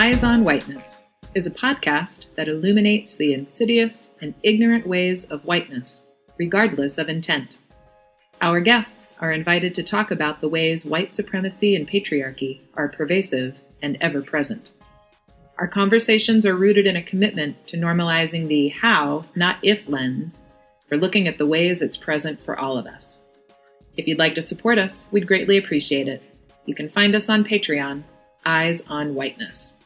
Eyes on Whiteness is a podcast that illuminates the insidious and ignorant ways of whiteness, regardless of intent. Our guests are invited to talk about the ways white supremacy and patriarchy are pervasive and ever-present. Our conversations are rooted in a commitment to normalizing the how, not if lens, for looking at the ways it's present for all of us. If you'd like to support us, we'd greatly appreciate it. You can find us on Patreon, Eyes on Whiteness.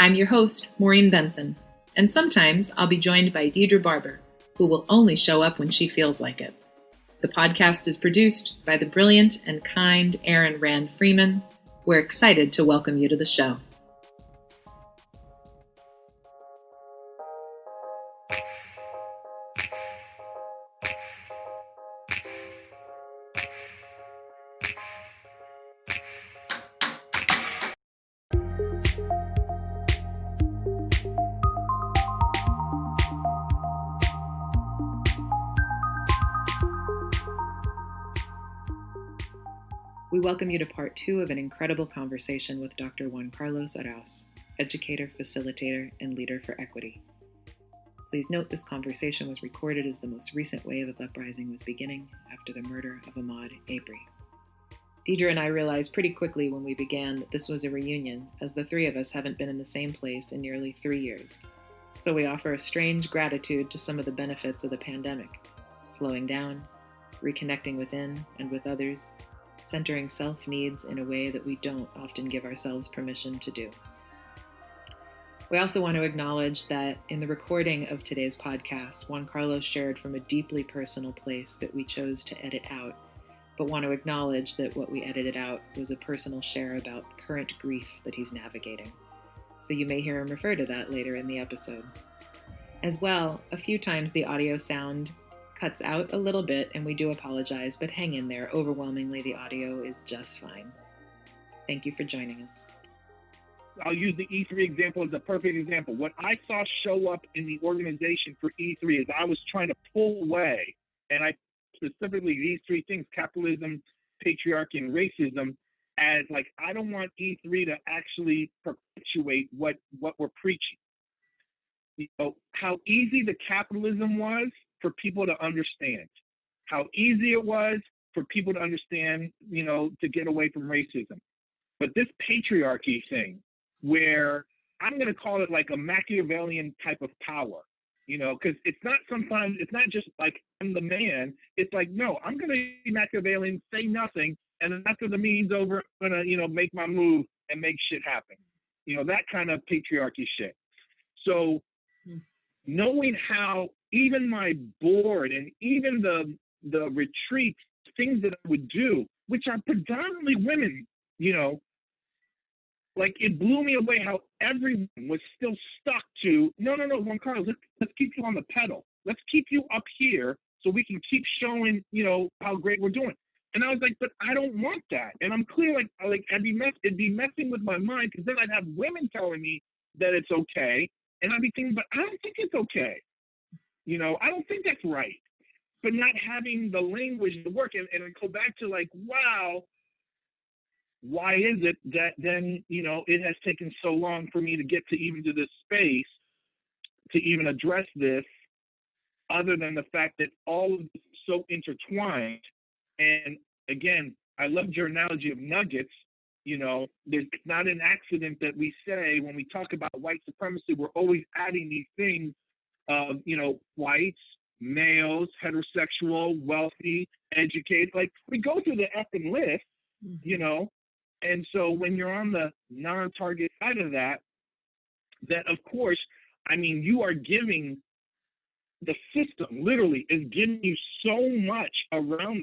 I'm your host, Maureen Benson, and sometimes I'll be joined by Deidre Barber, who will only show up when she feels like it. The podcast is produced by the brilliant and kind Erin Rand Freeman. We're excited to welcome you to the show. We welcome you to part 2 of an incredible conversation with Dr. Juan Carlos Arauz, educator, facilitator, and leader for equity. Please note this conversation was recorded as the most recent wave of uprising was beginning after the murder of Ahmaud Arbery. Deidre and I realized pretty quickly when we began that this was a reunion, as the three of us haven't been in the same place in nearly 3 years. So we offer a strange gratitude to some of the benefits of the pandemic, slowing down, reconnecting within and with others, centering self-needs in a way that we don't often give ourselves permission to do. We also want to acknowledge that in the recording of today's podcast, Juan Carlos shared from a deeply personal place that we chose to edit out, but want to acknowledge that what we edited out was a personal share about current grief that he's navigating. So you may hear him refer to that later in the episode. As well, a few times the audio sound cuts out a little bit, and we do apologize, but hang in there. Overwhelmingly, the audio is just fine. Thank you for joining us. I'll use the E3 example as a perfect example. What I saw show up in the organization for E3 is I was trying to pull away, and I specifically these three things, capitalism, patriarchy, and racism, as like, I don't want E3 to actually perpetuate what we're preaching. You know, how easy the capitalism was for people to understand, how easy it was for people to understand, you know, to get away from racism. But this patriarchy thing, where I'm going to call it like a Machiavellian type of power, you know, because it's not just like I'm the man. It's like, no, I'm going to be Machiavellian, say nothing, and then after the meeting's over, I'm going to, you know, make my move and make shit happen. You know, that kind of patriarchy shit. So knowing how even my board and even the retreats, things that I would do, which are predominantly women, you know, like it blew me away how everyone was still stuck to, no, Juan Carlos, let's keep you on the pedal. Let's keep you up here so we can keep showing, you know, how great we're doing. And I was like, but I don't want that. And I'm clear, like it'd be messing with my mind, because then I'd have women telling me that it's okay. And I'd be thinking, but I don't think it's okay. You know, I don't think that's right. But not having the language to work, and I go back to like, wow, why is it that then, you know, it has taken so long for me to get to even to this space to even address this, other than the fact that all of this is so intertwined. And again, I loved your analogy of nuggets. You know, it's not an accident that we say when we talk about white supremacy, we're always adding these things of, you know, whites, males, heterosexual, wealthy, educated. Like, we go through the effing list, you know. And so when you're on the non-target side of that of course, I mean, you are giving, the system literally is giving you so much around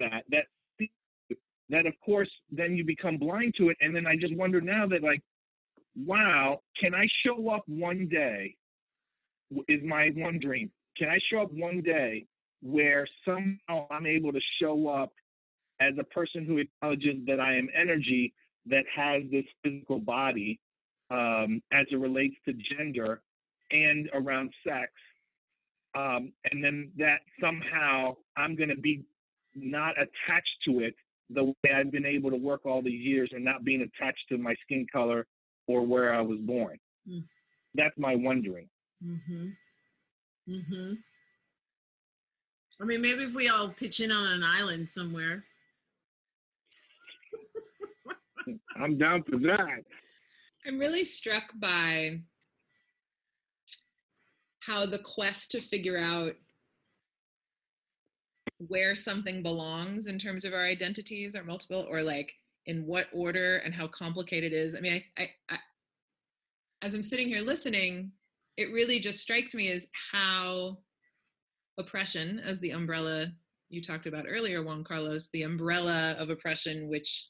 that of course then you become blind to it. And then I just wonder now that, like, wow, can I show up one day, is my one dream. Can I show up one day where somehow I'm able to show up as a person who acknowledges that I am energy that has this physical body, as it relates to gender and around sex, and then that somehow I'm going to be not attached to it the way I've been able to work all these years, and not being attached to my skin color or where I was born. Mm. That's my wondering. Mm-hmm. Mm-hmm. I mean, maybe if we all pitch in on an island somewhere. I'm down for that. I'm really struck by how the quest to figure out where something belongs in terms of our identities are multiple, or like in what order and how complicated it is. I mean, I as I'm sitting here listening, it really just strikes me as how oppression, as the umbrella you talked about earlier, Juan Carlos, the umbrella of oppression, which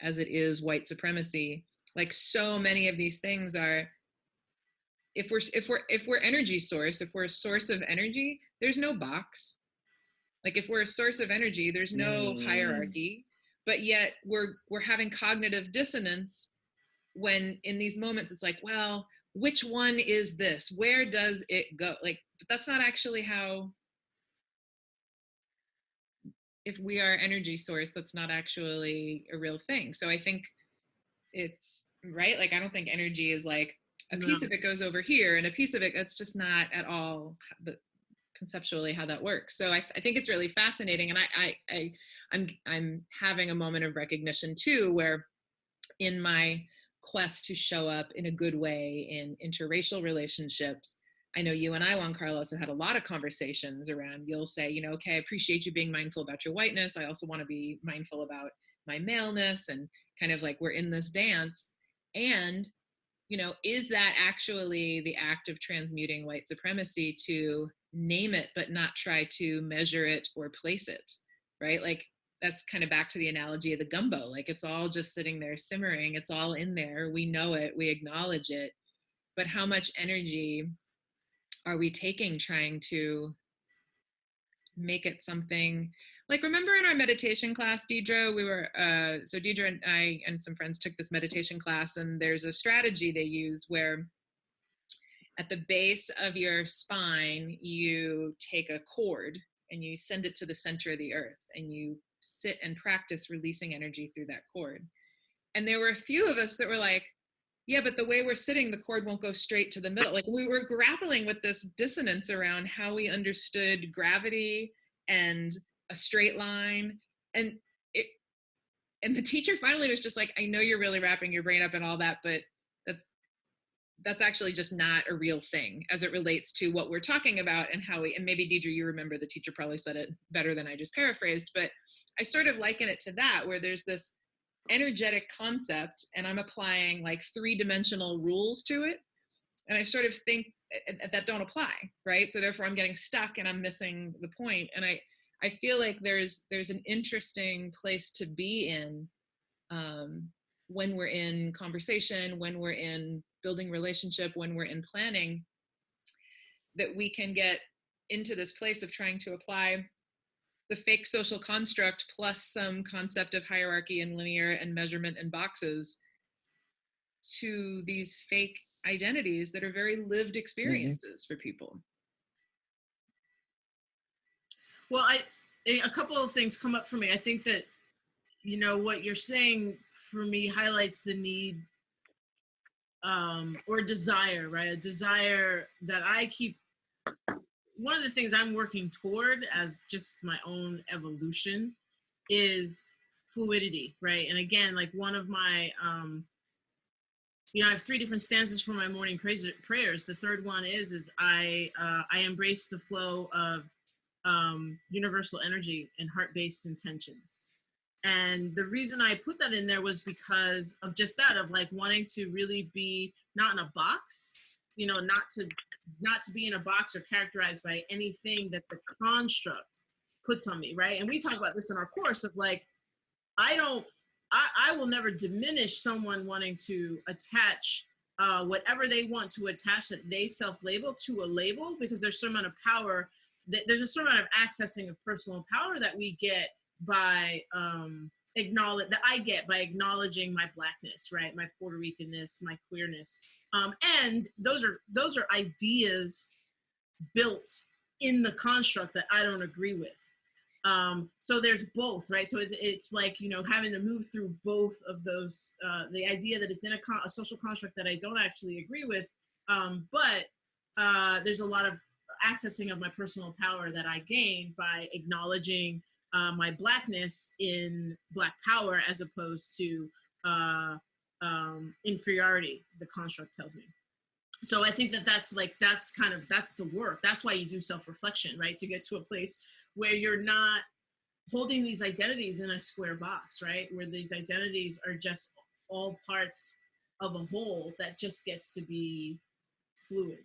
as it is white supremacy, like so many of these things are, if we're energy source, if we're a source of energy, there's no box. Like if we're a source of energy, there's no hierarchy, but yet we're having cognitive dissonance when in these moments it's like, well, which one is this? Where does it go? Like, but that's not actually how, if we are energy source, that's not actually a real thing. So I think it's right. Like, I don't think energy is like a piece of it goes over here and a piece of it, that's just not at all the conceptually how that works. So I think it's really fascinating. And I'm having a moment of recognition too, where in my quest to show up in a good way in interracial relationships, I know you and I, Juan Carlos, have had a lot of conversations around, you'll say, you know, okay, I appreciate you being mindful about your whiteness. I also want to be mindful about my maleness, and kind of like we're in this dance. And, you know, is that actually the act of transmuting white supremacy to name it, but not try to measure it or place it, right? Like, that's kind of back to the analogy of the gumbo. Like, it's all just sitting there simmering. It's all in there. We know it. We acknowledge it. But how much energy are we taking trying to make it something like, remember in our meditation class, Deidre, we were, so Deidre and I and some friends took this meditation class, and there's a strategy they use where at the base of your spine, you take a cord and you send it to the center of the earth, and you sit and practice releasing energy through that cord. And there were a few of us that were like, yeah, but the way we're sitting, the cord won't go straight to the middle. Like, we were grappling with this dissonance around how we understood gravity and a straight line. And the teacher finally was just like, I know you're really wrapping your brain up and all that, but that's actually just not a real thing as it relates to what we're talking about and how we, and maybe Deidre, you remember the teacher probably said it better than I just paraphrased, but I sort of liken it to that, where there's this energetic concept and I'm applying like 3-dimensional rules to it. And I sort of think that don't apply, right? So therefore I'm getting stuck and I'm missing the point. And I feel like there's an interesting place to be in when we're in conversation, when we're in building relationship, when we're in planning, that we can get into this place of trying to apply the fake social construct plus some concept of hierarchy and linear and measurement and boxes to these fake identities that are very lived experiences for people. Well, a couple of things come up for me. I think that, you know, what you're saying for me highlights the need or desire, right? A desire that I keep. One of the things I'm working toward as just my own evolution is fluidity, right? And again, like one of my, you know, I have 3 different stanzas for my morning prayers. The third one is I embrace the flow of universal energy and heart-based intentions. And the reason I put that in there was because of just that, of like wanting to really be not in a box, you know, not to be in a box or characterized by anything that the construct puts on me, right? And we talk about this in our course of like, I will never diminish someone wanting to attach whatever they want to attach that they self-label to a label, because there's a certain amount of power, there's a certain amount of accessing of personal power that we get by acknowledging my Blackness, right? My Puerto Ricanness, my queerness. And those are ideas built in the construct that I don't agree with. So there's both, right? So it's like, you know, having to move through both of those, the idea that it's in a social construct that I don't actually agree with, but there's a lot of accessing of my personal power that I gain by acknowledging my blackness in Black power as opposed to inferiority, the construct tells me. So I think that that's the work. That's why you do self-reflection, right? To get to a place where you're not holding these identities in a square box, right? Where these identities are just all parts of a whole that just gets to be fluid.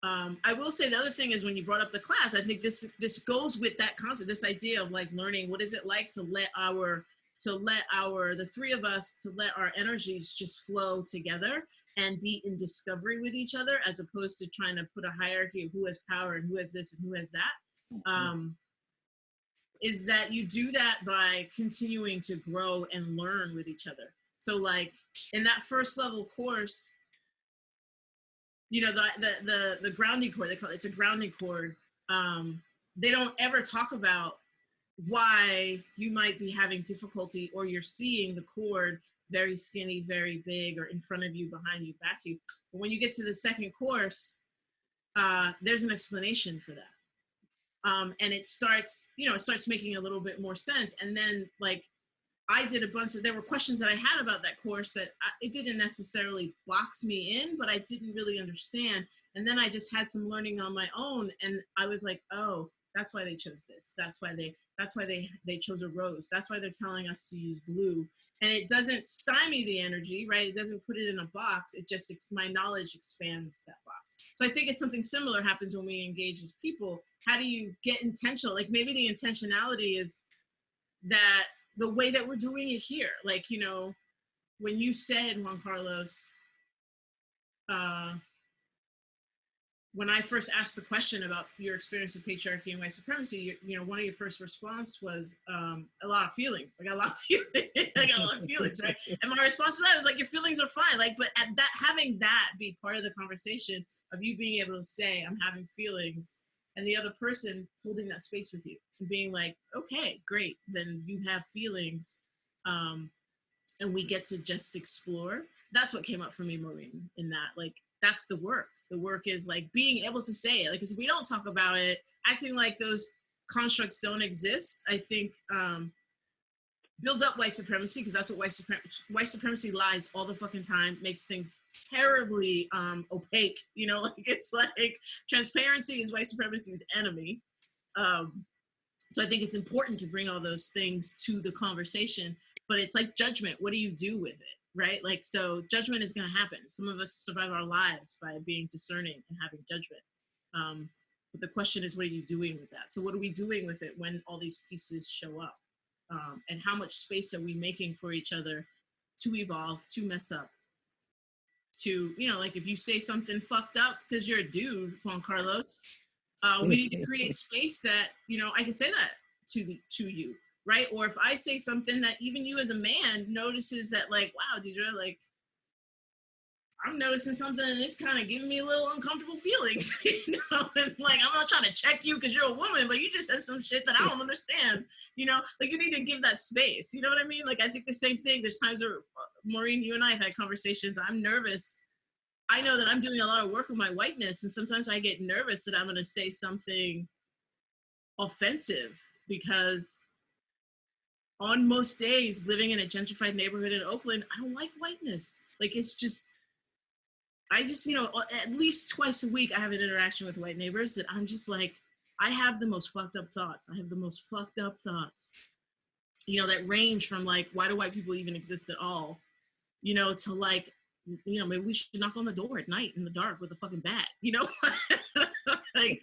I will say the other thing is when you brought up the class, I think this goes with that concept, this idea of like learning what is it like to let the three of us, to let our energies just flow together and be in discovery with each other, as opposed to trying to put a hierarchy of who has power and who has this and who has that. Is that you do that by continuing to grow and learn with each other. So like in that first level course, you know, the grounding cord, they call it's a grounding cord. They don't ever talk about why you might be having difficulty, or you're seeing the cord very skinny, very big, or in front of you, behind you, back you. But when you get to the second course, there's an explanation for that. And it starts making a little bit more sense. And then like I did there were questions that I had about that course that it didn't necessarily box me in, but I didn't really understand. And then I just had some learning on my own, and I was like, oh, that's why they chose this. That's why they chose a rose. That's why they're telling us to use blue. And it doesn't stymie the energy, right? It doesn't put it in a box. It just, my knowledge expands that box. So I think it's something similar happens when we engage as people. How do you get intentional? Like maybe the intentionality is that the way that we're doing it here, like, you know, when you said, Juan Carlos, when I first asked the question about your experience of patriarchy and white supremacy, you know, one of your first response was a lot of feelings. I got a lot of feelings. I got a lot of feelings, right? And my response to that was like, your feelings are fine. Like, but at that, having that be part of the conversation of you being able to say, I'm having feelings, and the other person holding that space with you and being like, okay, great, then you have feelings, and we get to just explore. That's what came up for me, Maureen, in that, like, that's the work. The work is like being able to say it, like, because we don't talk about it, acting like those constructs don't exist, I think builds up white supremacy, because that's what white supremacy lies all the fucking time, makes things terribly opaque, you know, like it's like transparency is white supremacy's enemy. So I think it's important to bring all those things to the conversation, but it's like judgment. What do you do with it, right? Like, so judgment is going to happen. Some of us survive our lives by being discerning and having judgment. But the question is, what are you doing with that? So what are we doing with it when all these pieces show up? And how much space are we making for each other to evolve, to mess up, to, you know, like if you say something fucked up because you're a dude, Juan Carlos, we need to create space that, you know, I can say that to you, right? Or if I say something that even you as a man notices that, like, wow, Deidre, like, I'm noticing something and it's kind of giving me a little uncomfortable feelings, you know, and like, I'm not trying to check you because you're a woman, but you just said some shit that I don't understand, you know, like you need to give that space, you know what I mean? Like, I think the same thing, there's times where, Maureen, you and I have had conversations, I'm nervous. I know that I'm doing a lot of work with my whiteness, and sometimes I get nervous that I'm going to say something offensive, because on most days living in a gentrified neighborhood in Oakland, I don't like whiteness. Like, it's just, I just, you know, at least twice a week I have an interaction with white neighbors that I'm just like, I have the most fucked up thoughts. I have the most fucked up thoughts, you know, that range from like, why do white people even exist at all? You know, to like, you know, maybe we should knock on the door at night in the dark with a fucking bat, you know? Like,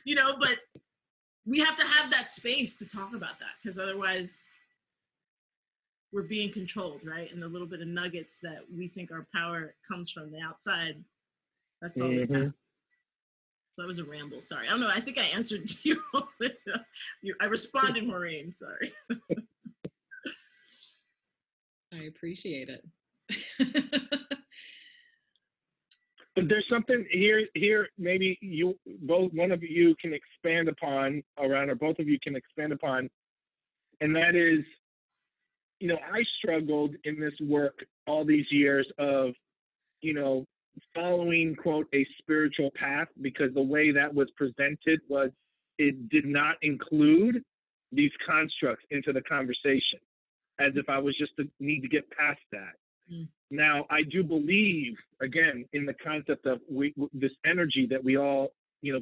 you know, but we have to have that space to talk about that, because otherwise we're being controlled, right? And the little bit of nuggets that we think our power comes from the outside, that's all we have. So that was a ramble, sorry. I don't know, I think I answered you. I responded, Maureen, sorry. I appreciate it. But there's something here maybe you both, one of you can expand upon around, or both of you can expand upon, and that is, I struggled in this work all these years of, following, quote, a spiritual path, because the way that was presented was, it did not include these constructs into the conversation, as if I was just to need to get past that. Mm. Now, I do believe, again, in the concept of this energy that we all,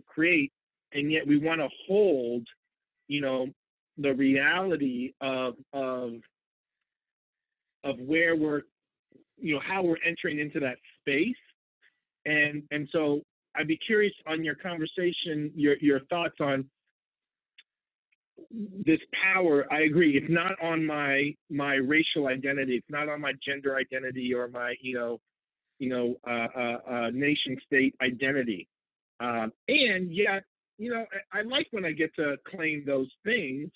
create, and yet we want to hold, the reality of where we're, how we're entering into that space. And so I'd be curious on your conversation, your thoughts on this power. I agree. It's not on my racial identity. It's not on my gender identity or my, nation state identity. And yet, I like when I get to claim those things,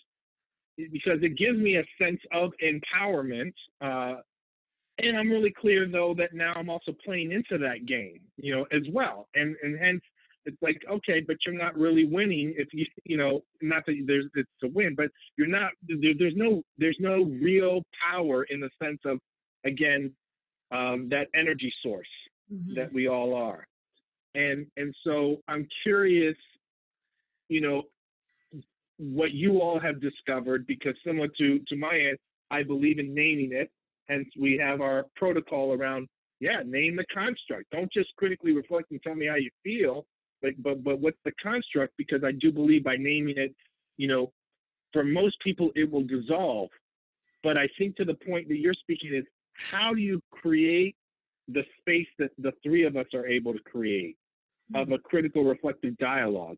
because it gives me a sense of empowerment. And I'm really clear, though, that now I'm also playing into that game, as well. And hence, it's like, okay, but you're not really winning if not that it's a win, but you're not, there's no real power in the sense of, again, that energy source that we all are. And so I'm curious, what you all have discovered, because similar to my end, I believe in naming it. Hence, we have our protocol around, name the construct. Don't just critically reflect and tell me how you feel, but what's the construct? Because I do believe by naming it, for most people, it will dissolve. But I think to the point that you're speaking is, how do you create the space that the three of us are able to create, of a critical reflective dialogue,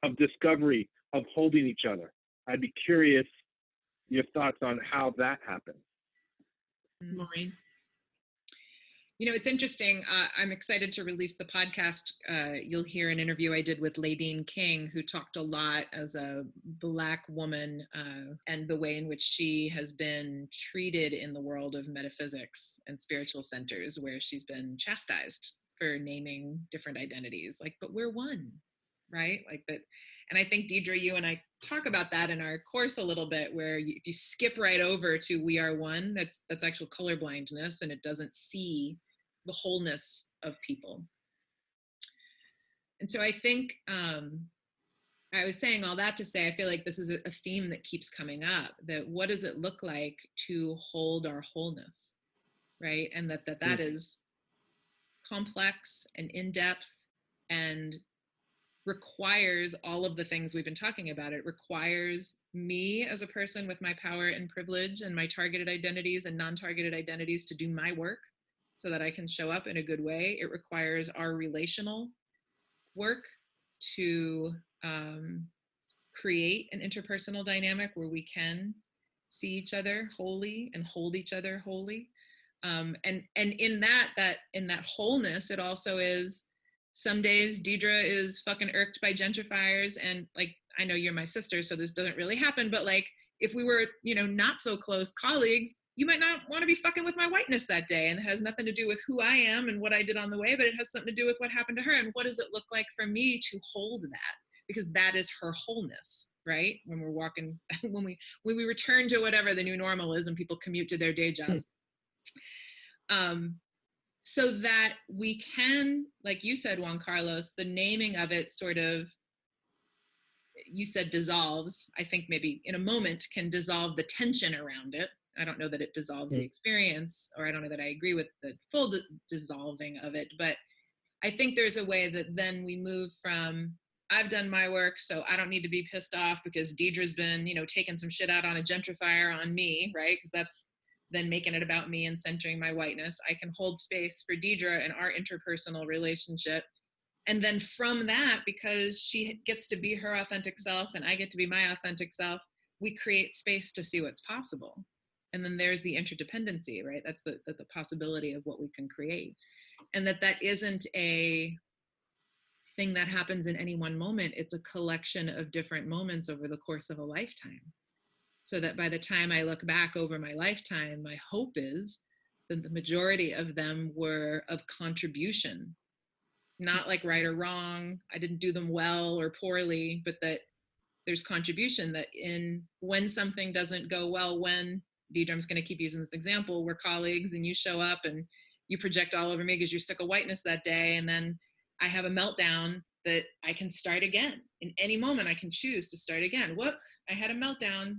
of discovery, of holding each other? I'd be curious your thoughts on how that happens. Maureen? It's interesting. I'm excited to release the podcast. You'll hear an interview I did with Ladine King, who talked a lot as a Black woman and the way in which she has been treated in the world of metaphysics and spiritual centers, where she's been chastised for naming different identities. Like, but we're one, right? Like that. And I think, Deidre, you and I talk about that in our course a little bit, where if you skip right over to we are one, that's actual colorblindness, and it doesn't see the wholeness of people. And so I think I was saying all that to say, I feel like this is a theme that keeps coming up, that what does it look like to hold our wholeness, right? And that is complex and in-depth and requires all of the things we've been talking about. It requires me as a person with my power and privilege and my targeted identities and non-targeted identities to do my work so that I can show up in a good way. It requires our relational work to create an interpersonal dynamic where we can see each other wholly and hold each other wholly. And in that wholeness, it also is, some days Deidre is fucking irked by gentrifiers, and like, I know you're my sister, so this doesn't really happen, but like, if we were, not so close colleagues, you might not want to be fucking with my whiteness that day. And it has nothing to do with who I am and what I did on the way, but it has something to do with what happened to her. And what does it look like for me to hold that? Because that is her wholeness, right? When we're walking, when we return to whatever the new normal is and people commute to their day jobs. So that we can, like you said, Juan Carlos, the naming of it sort of, you said dissolves, I think maybe in a moment can dissolve the tension around it. I don't know that it dissolves the experience, or I don't know that I agree with the full dissolving of it, but I think there's a way that then we move from, I've done my work, so I don't need to be pissed off because Deidre's been, taking some shit out on a gentrifier on me, right? Because that's then making it about me and centering my whiteness. I can hold space for Deidre and our interpersonal relationship. And then from that, because she gets to be her authentic self and I get to be my authentic self, we create space to see what's possible. And then there's the interdependency, right? That's the possibility of what we can create. And that isn't a thing that happens in any one moment. It's a collection of different moments over the course of a lifetime. So that by the time I look back over my lifetime, my hope is that the majority of them were of contribution not like right or wrong. I didn't do them well or poorly, but that there's contribution, that when something doesn't go well, when Deidre, I'm just going to keep using this example, we're colleagues and you show up and you project all over me because you're sick of whiteness that day. And then I have a meltdown, that I can start again. In any moment, I can choose to start again. Whoop, I had a meltdown.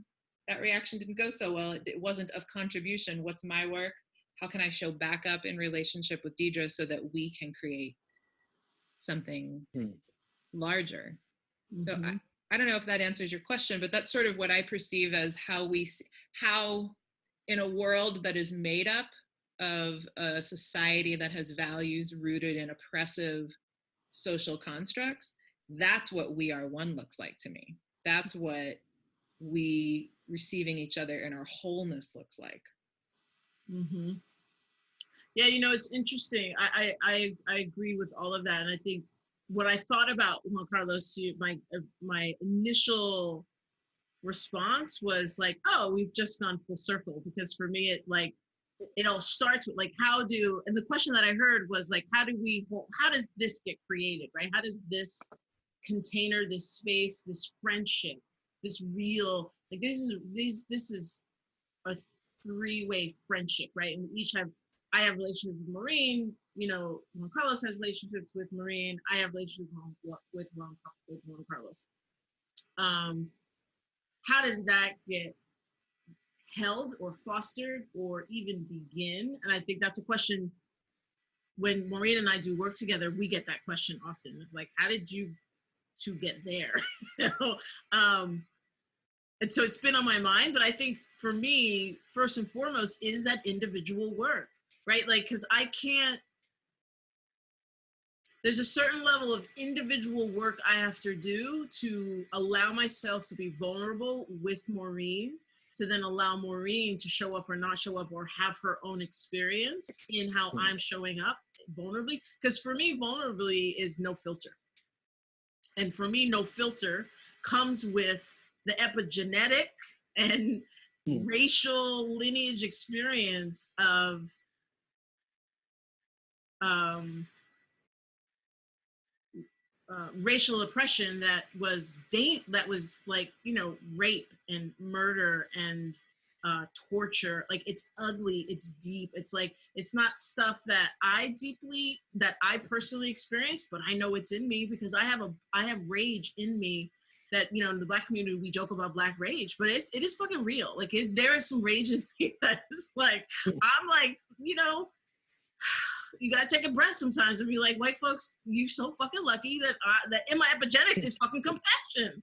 That reaction didn't go so well. It wasn't of contribution. What's my work? How can I show back up in relationship with Deidre so that we can create something larger? So I don't know if that answers your question, but that's sort of what I perceive as how in a world that is made up of a society that has values rooted in oppressive social constructs, that's what We Are One looks like to me. That's what we receiving each other in our wholeness looks like. Yeah, it's interesting. I agree with all of that, and I think what I thought about Juan Carlos, my initial response was like, oh, we've just gone full circle, because for me it all starts with and the question that I heard was like, how does this get created, right? How does this container, this space, this friendship, this real, this is a three-way friendship, right? And I have relationships with Maureen, Juan Carlos has relationships with Maureen, I have relationships with Juan Carlos. How does that get held or fostered or even begin? And I think that's a question, when Maureen and I do work together, we get that question often. It's like, how did you two get there? And so it's been on my mind, but I think for me, first and foremost, is that individual work, right? Like, because there's a certain level of individual work I have to do to allow myself to be vulnerable with Maureen, to then allow Maureen to show up or not show up or have her own experience in how I'm showing up vulnerably. Because for me, vulnerably is no filter. And for me, no filter comes with the epigenetic and racial lineage experience of racial oppression that was like, rape and murder and torture. Like, it's ugly, it's deep, it's like, it's not stuff that I personally experienced, but I know it's in me because I have rage in me that, in the Black community, we joke about Black rage, but it is fucking real. Like, there is some rage in me that's like, I'm like, you gotta take a breath sometimes and be like, white folks, you so fucking lucky that in my epigenetics is fucking compassion.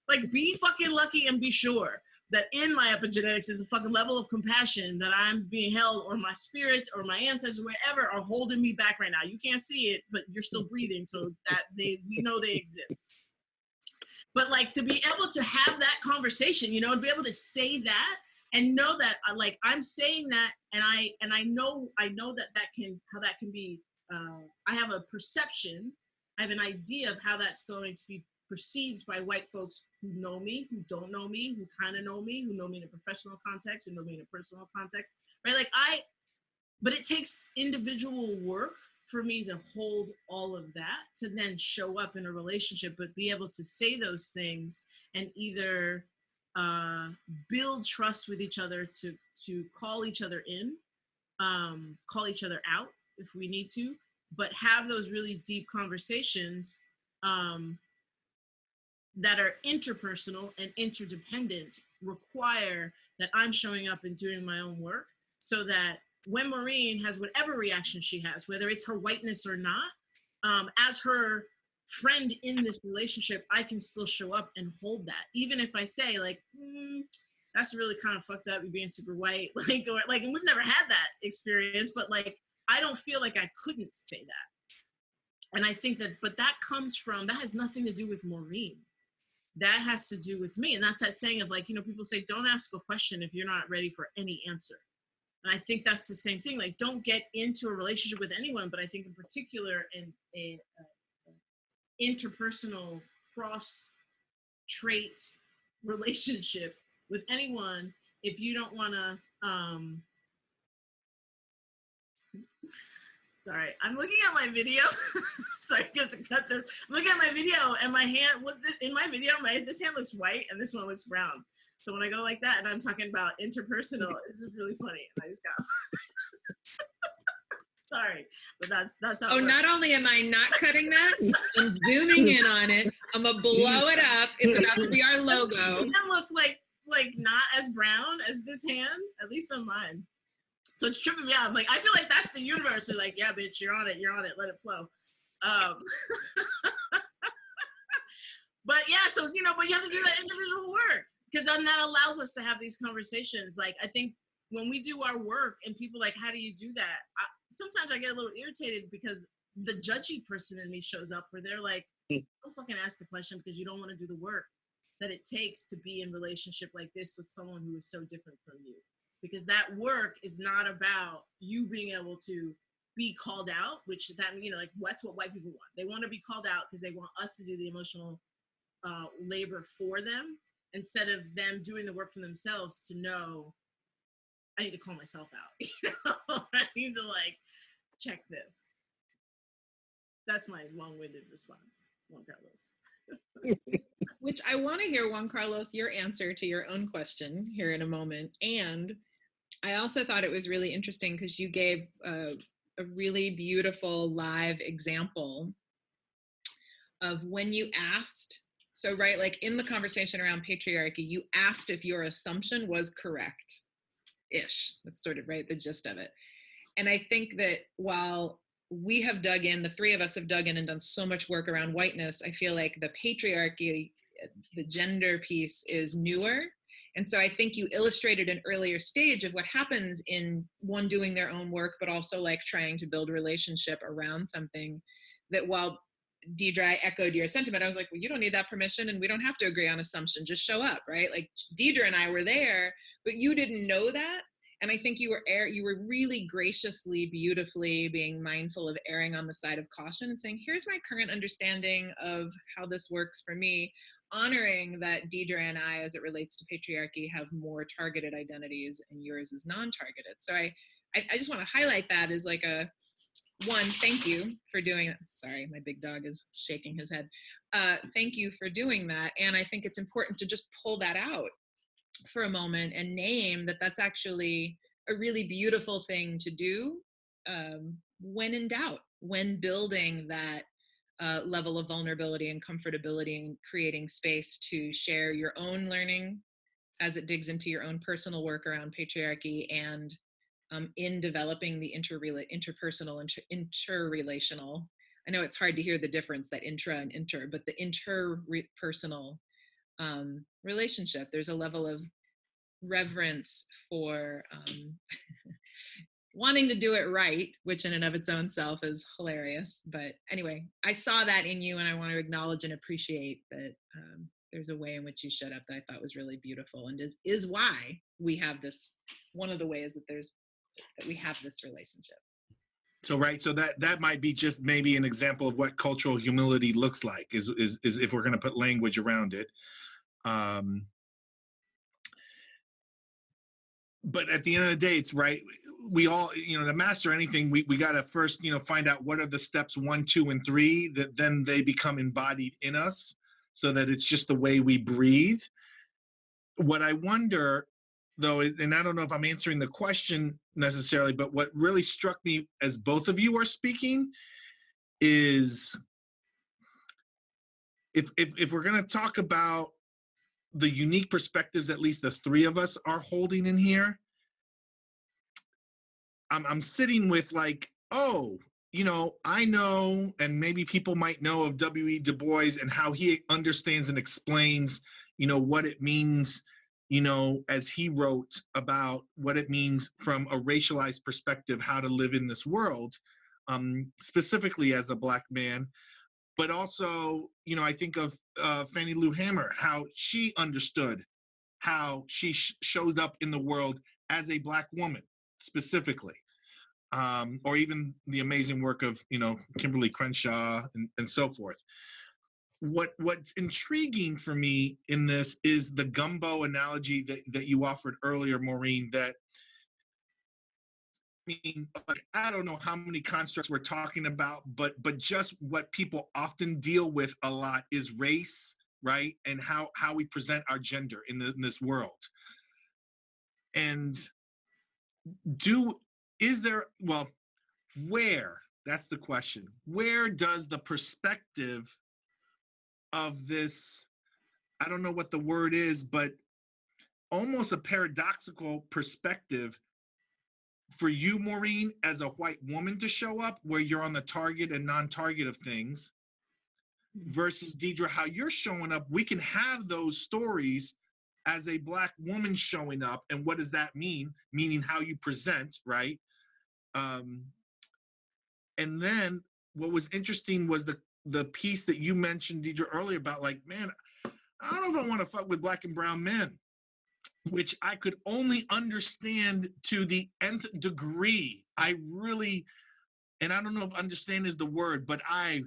Like, be fucking lucky and be sure that in my epigenetics is a fucking level of compassion that I'm being held, or my spirits or my ancestors, wherever, are holding me back right now. You can't see it, but you're still breathing, so that we know they exist. But like, to be able to have that conversation, and be able to say that and know that I'm saying that, and I know that can be, I have a perception, I have an idea of how that's going to be perceived by white folks who know me, who don't know me, who kind of know me, who know me in a professional context, who know me in a personal context, right? But it takes individual work for me to hold all of that, to then show up in a relationship, but be able to say those things and either build trust with each other, to call each other in, call each other out if we need to, but have those really deep conversations that are interpersonal and interdependent, require that I'm showing up and doing my own work, so that when Maureen has whatever reaction she has, whether it's her whiteness or not, as her friend in this relationship, I can still show up and hold that. Even if I say like, that's really kind of fucked up, you being super white, and we've never had that experience, but like, I don't feel like I couldn't say that. And I think that has nothing to do with Maureen. That has to do with me. And that's that saying of like, people say, don't ask a question if you're not ready for any answer. And I think that's the same thing. Like, don't get into a relationship with anyone, but I think in particular in a interpersonal cross-trait relationship with anyone, if you don't want to Sorry, I'm looking at my video. Sorry, you have to cut this. I'm looking at my video, and my hand. In my video, this hand looks white, and this one looks brown. So when I go like that, and I'm talking about interpersonal, this is really funny. And I just got. Sorry, but that's how. Oh, not only am I not cutting that, I'm zooming in on it. I'm gonna blow it up. It's about to be our logo. Does it look like not as brown as this hand? At least on mine. So it's tripping me out. I'm like, I feel like that's the universe. They're like, yeah, bitch, you're on it, let it flow. But yeah, so, but you have to do that individual work, because then that allows us to have these conversations. Like, I think when we do our work and people like, how do you do that? Sometimes I get a little irritated because the judgy person in me shows up where they're like, don't fucking ask the question because you don't want to do the work that it takes to be in relationship like this with someone who is so different from you. Because that work is not about you being able to be called out, which that, like, that's what white people want. They want to be called out because they want us to do the emotional labor for them, instead of them doing the work for themselves to know, I need to call myself out. I need to check this. That's my long-winded response, Juan Carlos. Which I want to hear, Juan Carlos, your answer to your own question here in a moment. And I also thought it was really interesting because you gave a really beautiful live example of when you asked, so right, like in the conversation around patriarchy, you asked if your assumption was correct-ish. That's sort of right, the gist of it. And I think that while we have dug in, the three of us have dug in and done so much work around whiteness, I feel like the patriarchy, the gender piece is newer. And so I think you illustrated an earlier stage of what happens in one doing their own work, but also like trying to build relationship around something that, while Deidre, I echoed your sentiment. I was like, well, you don't need that permission and we don't have to agree on assumption, just show up, right? Like Deidre and I were there, but you didn't know that. And I think you were really graciously, beautifully being mindful of erring on the side of caution and saying, here's my current understanding of how this works for me, honoring that Deidre and I, as it relates to patriarchy, have more targeted identities and yours is non-targeted. So I just want to highlight that as like thank you for doing it. Sorry, my big dog is shaking his head. Thank you for doing that. And I think it's important to just pull that out for a moment and name that that's actually a really beautiful thing to do when in doubt, when building that level of vulnerability and comfortability and creating space to share your own learning as it digs into your own personal work around patriarchy, and in developing the interpersonal, interrelational. I know it's hard to hear the difference, that intra and inter, but the interpersonal relationship. There's a level of reverence for wanting to do it right, which in and of its own self is hilarious. But anyway, I saw that in you, and I want to acknowledge and appreciate that there's a way in which you showed up that I thought was really beautiful, and is why we have this, one of the ways that we have this relationship. So that might be just maybe an example of what cultural humility looks like, is if we're going to put language around it. But at the end of the day, it's right. We all, to master anything, we got to first, find out what are the steps 1, 2, and 3, that then they become embodied in us, so that it's just the way we breathe. What I wonder, though, and I don't know if I'm answering the question necessarily, but what really struck me as both of you are speaking is, if we're going to talk about the unique perspectives, at least the three of us are holding in here, I'm sitting with like, I know, and maybe people might know of W.E. Du Bois and how he understands and explains, what it means, as he wrote about what it means from a racialized perspective, how to live in this world, specifically as a Black man. But also, I think of Fannie Lou Hamer, how she understood how she showed up in the world as a Black woman, specifically. Or even the amazing work of, Kimberly Crenshaw and so forth. What's intriguing for me in this is the gumbo analogy that you offered earlier, Maureen, that mean, like, I don't know how many constructs we're talking about, but just what people often deal with a lot is race, right? And how we present our gender in this world. And is there, well, where, that's the question. Where does the perspective of this, I don't know what the word is, but almost a paradoxical perspective for you, Maureen, as a white woman to show up, where you're on the target and non-target of things, versus Deidre, how you're showing up. We can have those stories as a Black woman showing up, and what does that mean? Meaning how you present, right? And then what was interesting was the piece that you mentioned, Deidre, earlier about, like, man, I don't know if I want to fuck with Black and brown men, which I could only understand to the nth degree. I really, and I don't know if understand is the word, but I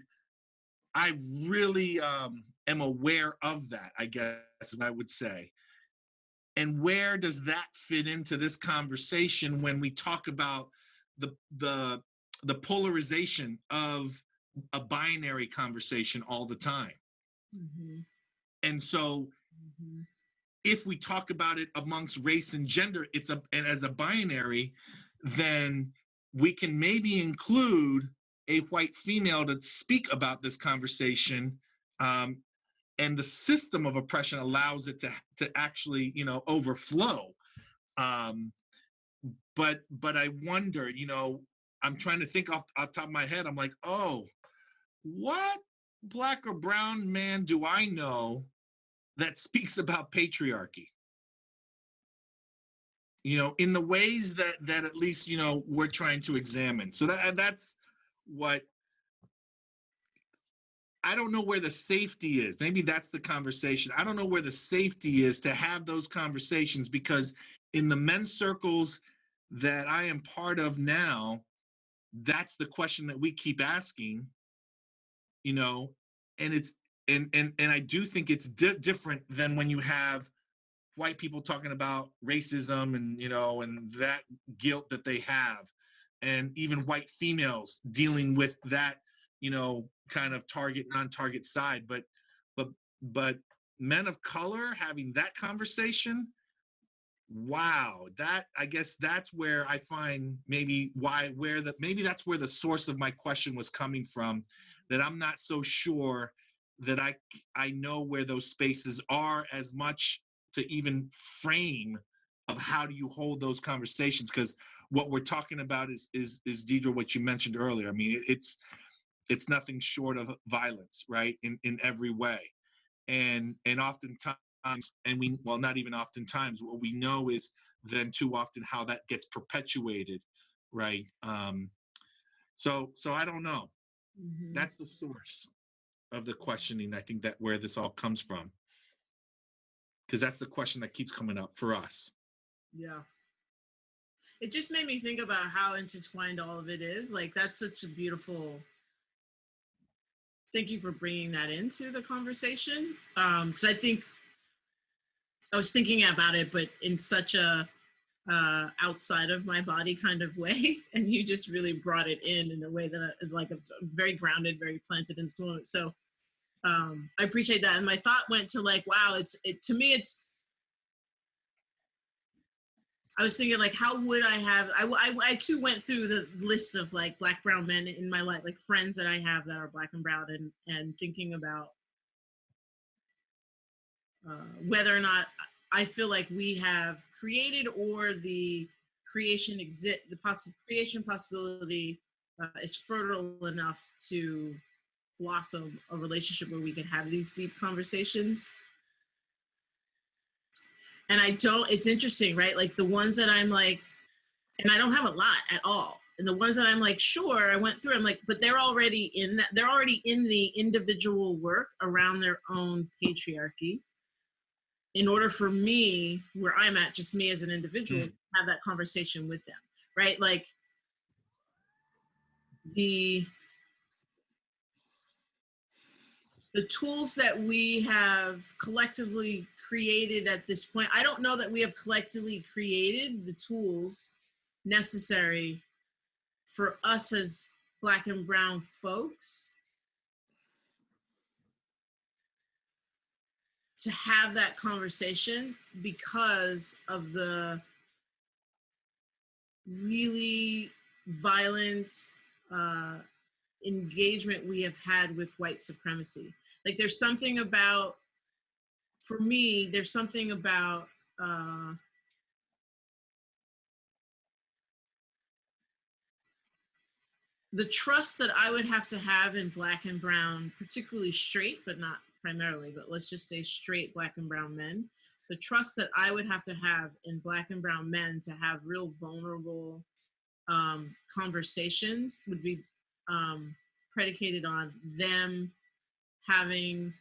really am aware of that, I guess I would say. And where does that fit into this conversation when we talk about the polarization of a binary conversation all the time? Mm-hmm. And so if we talk about it amongst race and gender, and as a binary, then we can maybe include a white female to speak about this conversation, and the system of oppression allows it to actually, overflow. But I wonder, I'm trying to think off the top of my head. I'm like, oh, what Black or brown man do I know that speaks about patriarchy? In the ways that at least, we're trying to examine. So that's what, I don't know where the safety is. Maybe that's the conversation. I don't know where the safety is to have those conversations, because in the men's circles that I am part of now, that's the question that we keep asking, and it's, and I do think it's different than when you have white people talking about racism and, and that guilt that they have, and even white females dealing with that, kind of target, non-target side. But men of color having that conversation, wow, that, I guess that's where I find maybe maybe that's where the source of my question was coming from, that I'm not so sure that I know where those spaces are as much to even frame of how do you hold those conversations. Because what we're talking about is Deidre, what you mentioned earlier. I mean, it's nothing short of violence, right? In every way. And oftentimes, and not even oftentimes, what we know is then too often how that gets perpetuated, right? So I don't know. Mm-hmm. That's the source of the questioning. I think that where this all comes from, because that's the question that keeps coming up for us. Yeah. It just made me think about how intertwined all of it is. Like, that's such a beautiful, thank you for bringing that into the conversation. Because I think I was thinking about it, but in such a outside of my body kind of way, and you just really brought it in a way that I'm very grounded, very planted in this moment. So I appreciate that. And my thought went to, like, wow, to me, I was thinking, like, how would I have, I too went through the list of, like, Black, brown men in my life, like friends that I have that are Black and brown, and thinking about whether or not I feel like we have created, or the creation creation possibility is fertile enough to blossom a relationship where we can have these deep conversations. And it's interesting, right? Like, the ones that I'm like, and I don't have a lot at all. And the ones that I'm like, sure, I went through, I'm like, but they're already in the individual work around their own patriarchy. In order for me, where I'm at, just me as an individual, have that conversation with them, right? Like, the tools that we have collectively created at this point, I don't know that we have collectively created the tools necessary for us as Black and brown folks to have that conversation because of the really violent engagement we have had with white supremacy. Like there's something about, for me, there's something about the trust that I would have to have in Black and brown, particularly straight, but not primarily, but let's just say straight Black and brown men, the trust that I would have to have in Black and brown men to have real vulnerable conversations would be predicated on them having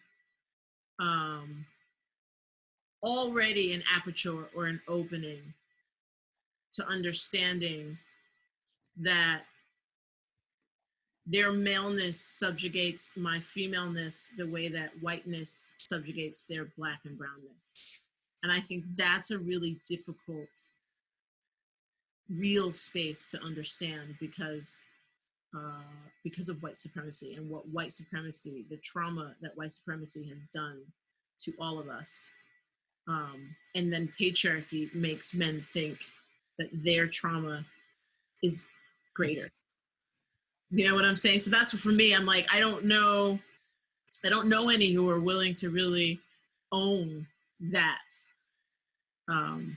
already an aperture or an opening to understanding that their maleness subjugates my femaleness the way that whiteness subjugates their Black and brownness. And I think that's a really difficult, real space to understand because of white supremacy and what white supremacy, the trauma that white supremacy has done to all of us. And then patriarchy makes men think that their trauma is greater. You know what I'm saying? So that's what, for me, I'm like, I don't know any who are willing to really own that. And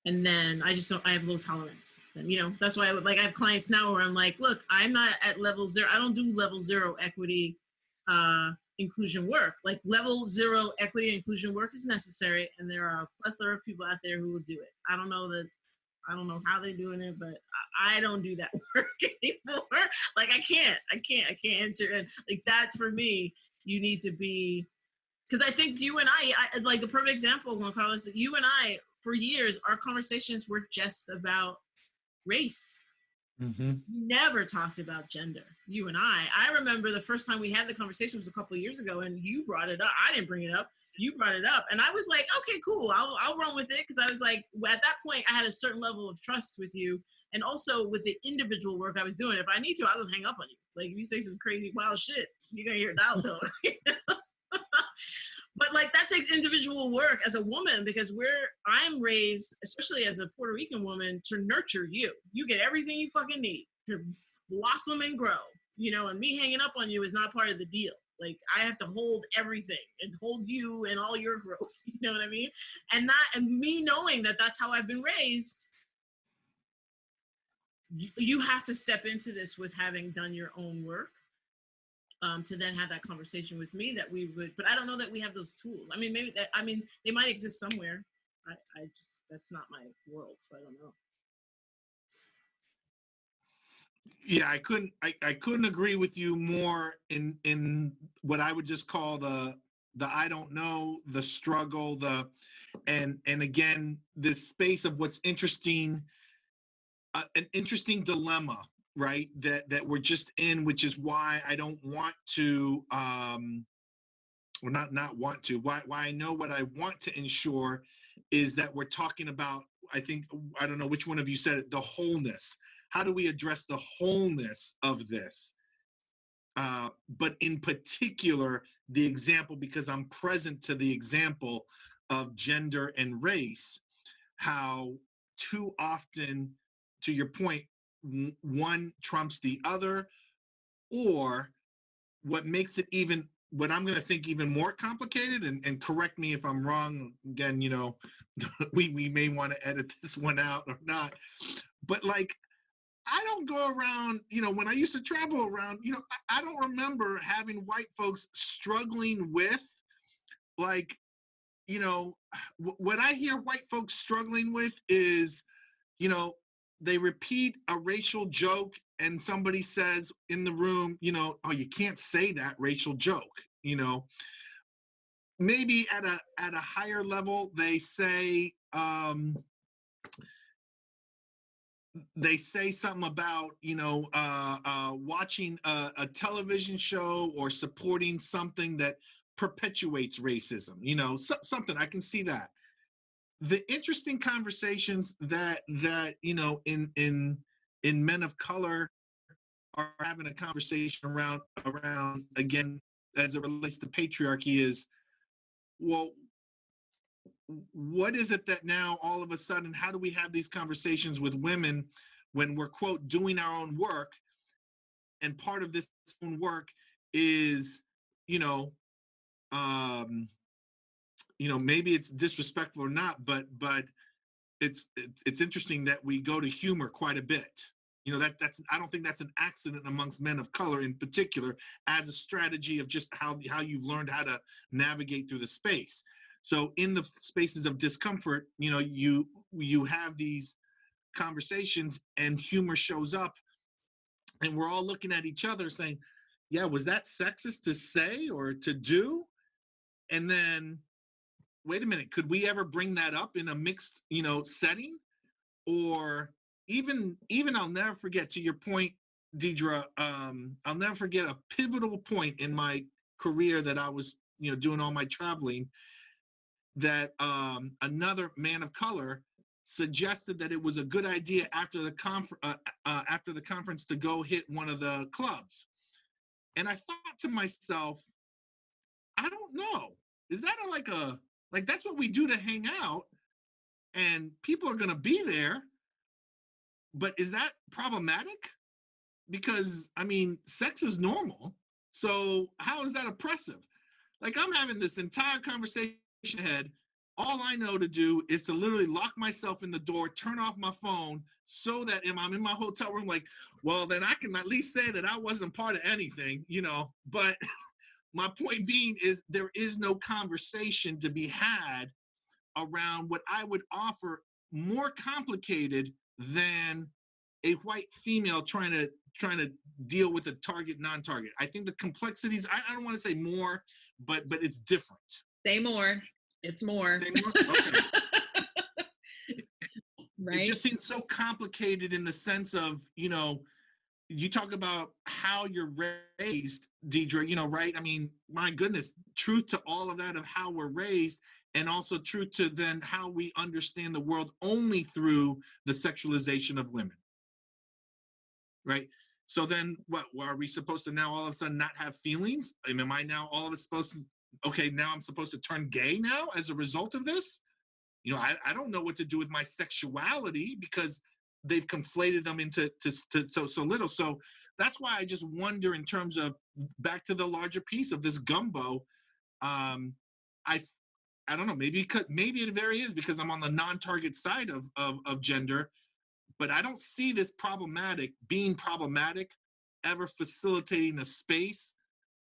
then I have low tolerance. And, you know, that's why I have clients now where I'm like, look, I'm not at level 0. I don't do level 0 equity inclusion work. Like level 0 equity and inclusion work is necessary. And there are a plethora of people out there who will do it. I don't know how they're doing it, but I don't do that work anymore. Like I can't enter in. Like that for me, you need to be, because I think you and I like the perfect example, Juan Carlos, that you and I, for years, our conversations were just about race. Mm-hmm. Never talked about gender, you and I. I remember the first time we had the conversation was a couple of years ago, and you brought it up. I didn't bring it up. You brought it up, and I was like, okay, cool. I'll run with it, because I was like, at that point, I had a certain level of trust with you, and also with the individual work I was doing. If I need to, I will hang up on you. Like if you say some crazy wild shit, you're gonna hear a dial tone. But like that takes individual work as a woman, because I'm raised, especially as a Puerto Rican woman, to nurture you. You get everything you fucking need to blossom and grow, you know, and me hanging up on you is not part of the deal. Like I have to hold everything and hold you and all your growth, you know what I mean? And me knowing that that's how I've been raised, you have to step into this with having done your own work. To then have that conversation with me that we would, but I don't know that we have those tools. I mean, they might exist somewhere. I just, that's not my world, so I don't know. Yeah, I couldn't agree with you more in what I would just call the I don't know, the struggle, and again, this space of what's interesting, an interesting dilemma, right, that we're just in, which is why I don't want to or not want to, why I know what I want to ensure is that we're talking about, I don't know which one of you said it, the wholeness. How do we address the wholeness of this? But in particular, the example, because I'm present to the example of gender and race, how too often, to your point, one trumps the other, or what makes it even, what I'm going to think even more complicated, and correct me if I'm wrong, again, you know, we may want to edit this one out or not, but like, I don't go around, you know, when I used to travel around, you know, I don't remember having white folks struggling with, like, you know, what I hear white folks struggling with is, you know, they repeat a racial joke and somebody says in the room, you know, oh, you can't say that racial joke, you know. Maybe at a higher level, they say something about, you know, watching a television show or supporting something that perpetuates racism, you know, something. I can see that. The interesting conversations that you know, in in men of color are having a conversation around again, as it relates to patriarchy, is, well, what is it that now all of a sudden, how do we have these conversations with women when we're, quote, doing our own work, and part of this own work is, you know, maybe it's disrespectful or not, but it's interesting that we go to humor quite a bit. That's I don't think that's an accident amongst men of color in particular, as a strategy of just how you've learned how to navigate through the space. So in the spaces of discomfort, you have these conversations and humor shows up, and we're all looking at each other saying, yeah, was that sexist to say or to do? And then, wait a minute, could we ever bring that up in a mixed, setting? Or even I'll never forget, to your point, Deidre, I'll never forget a pivotal point in my career that I was, doing all my traveling, that another man of color suggested that it was a good idea after the conference to go hit one of the clubs. And I thought to myself, I don't know, is that like that's what we do to hang out, and people are going to be there, but is that problematic? Because I mean, sex is normal, so how is that oppressive? Like, I'm having this entire conversation ahead. All I know to do is to literally lock myself in the door, turn off my phone, so that if I'm in my hotel room, like, well, then I can at least say that I wasn't part of anything, But my point being is, there is no conversation to be had around what I would offer more complicated than a white female trying to deal with a target, non-target. I think the complexities, I don't want to say more, but it's different. Say more. It's more. Say more? Okay. Right. It just seems so complicated in the sense of, you talk about how you're raised, Deidre, right? I mean, my goodness, truth to all of that of how we're raised, and also truth to then how we understand the world only through the sexualization of women, right? So then what, are we supposed to now all of a sudden not have feelings? I mean, am I now all of a supposed to, okay, now I'm supposed to turn gay now as a result of this? I don't know what to do with my sexuality, because they've conflated them into so little. So that's why I just wonder, in terms of, back to the larger piece of this gumbo, I don't know, maybe it very is because I'm on the non-target side of gender, but I don't see this being problematic, ever facilitating a space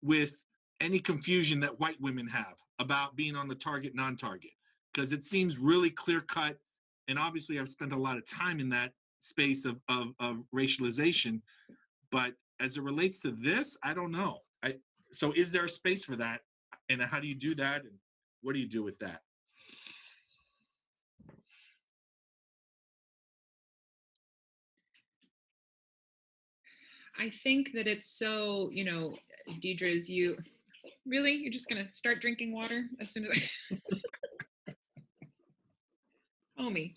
with any confusion that white women have about being on the target, non-target, because it seems really clear cut. And obviously I've spent a lot of time in that space of racialization, but as it relates to this, I don't know. So is there a space for that, and how do you do that, and what do you do with that? I think that it's so, Deidre, you're just going to start drinking water as soon as Homie.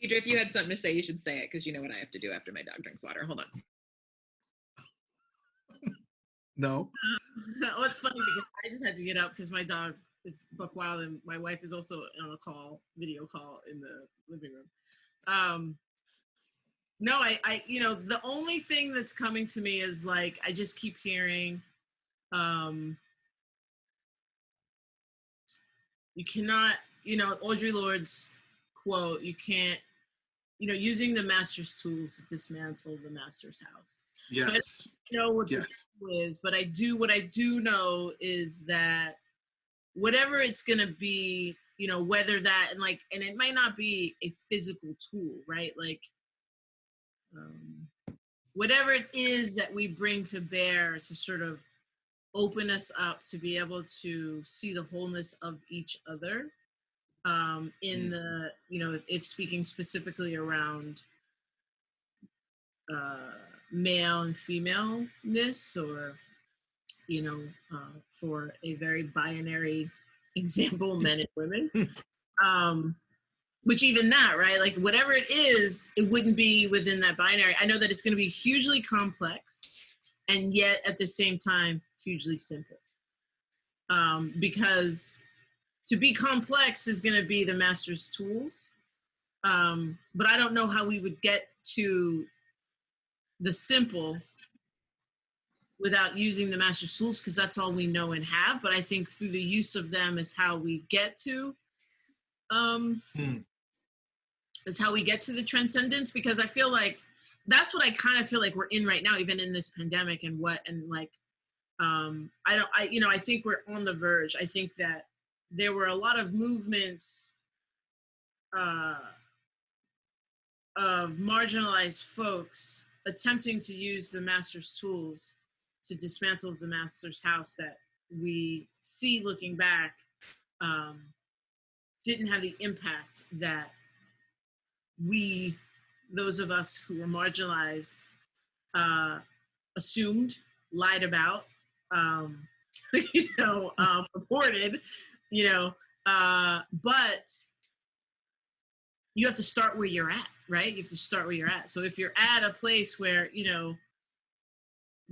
Deidre, if you had something to say, you should say it, because you know what I have to do after my dog drinks water. Hold on. No. Well, it's funny because I just had to get up because my dog is buck wild, and my wife is also on a video call in the living room. No, I the only thing that's coming to me is, like, I just keep hearing, you cannot, Audre Lorde's quote, you can't, using the master's tools to dismantle the master's house. Yes. So I don't know what the deal is, but what I do know is that whatever it's going to be, whether that, and it might not be a physical tool, right? Like, whatever it is that we bring to bear to sort of open us up to be able to see the wholeness of each other, in the, if speaking specifically around male and femaleness, or, for a very binary example, men and women. which even that, right? Like whatever it is, it wouldn't be within that binary. I know that it's going to be hugely complex and yet at the same time, hugely simple. Because to be complex is going to be the master's tools. But I don't know how we would get to the simple without using the master's tools, because that's all we know and have. But I think through the use of them is how we get to is how we get to the transcendence, because I feel like that's what I kind of feel like we're in right now, even in this pandemic and I think we're on the verge. I think that there were a lot of movements of marginalized folks attempting to use the master's tools to dismantle the master's house that we see looking back didn't have the impact that we, those of us who were marginalized, assumed, lied about, reported, but you have to start where you're at, right? You have to start where you're at. So if you're at a place where,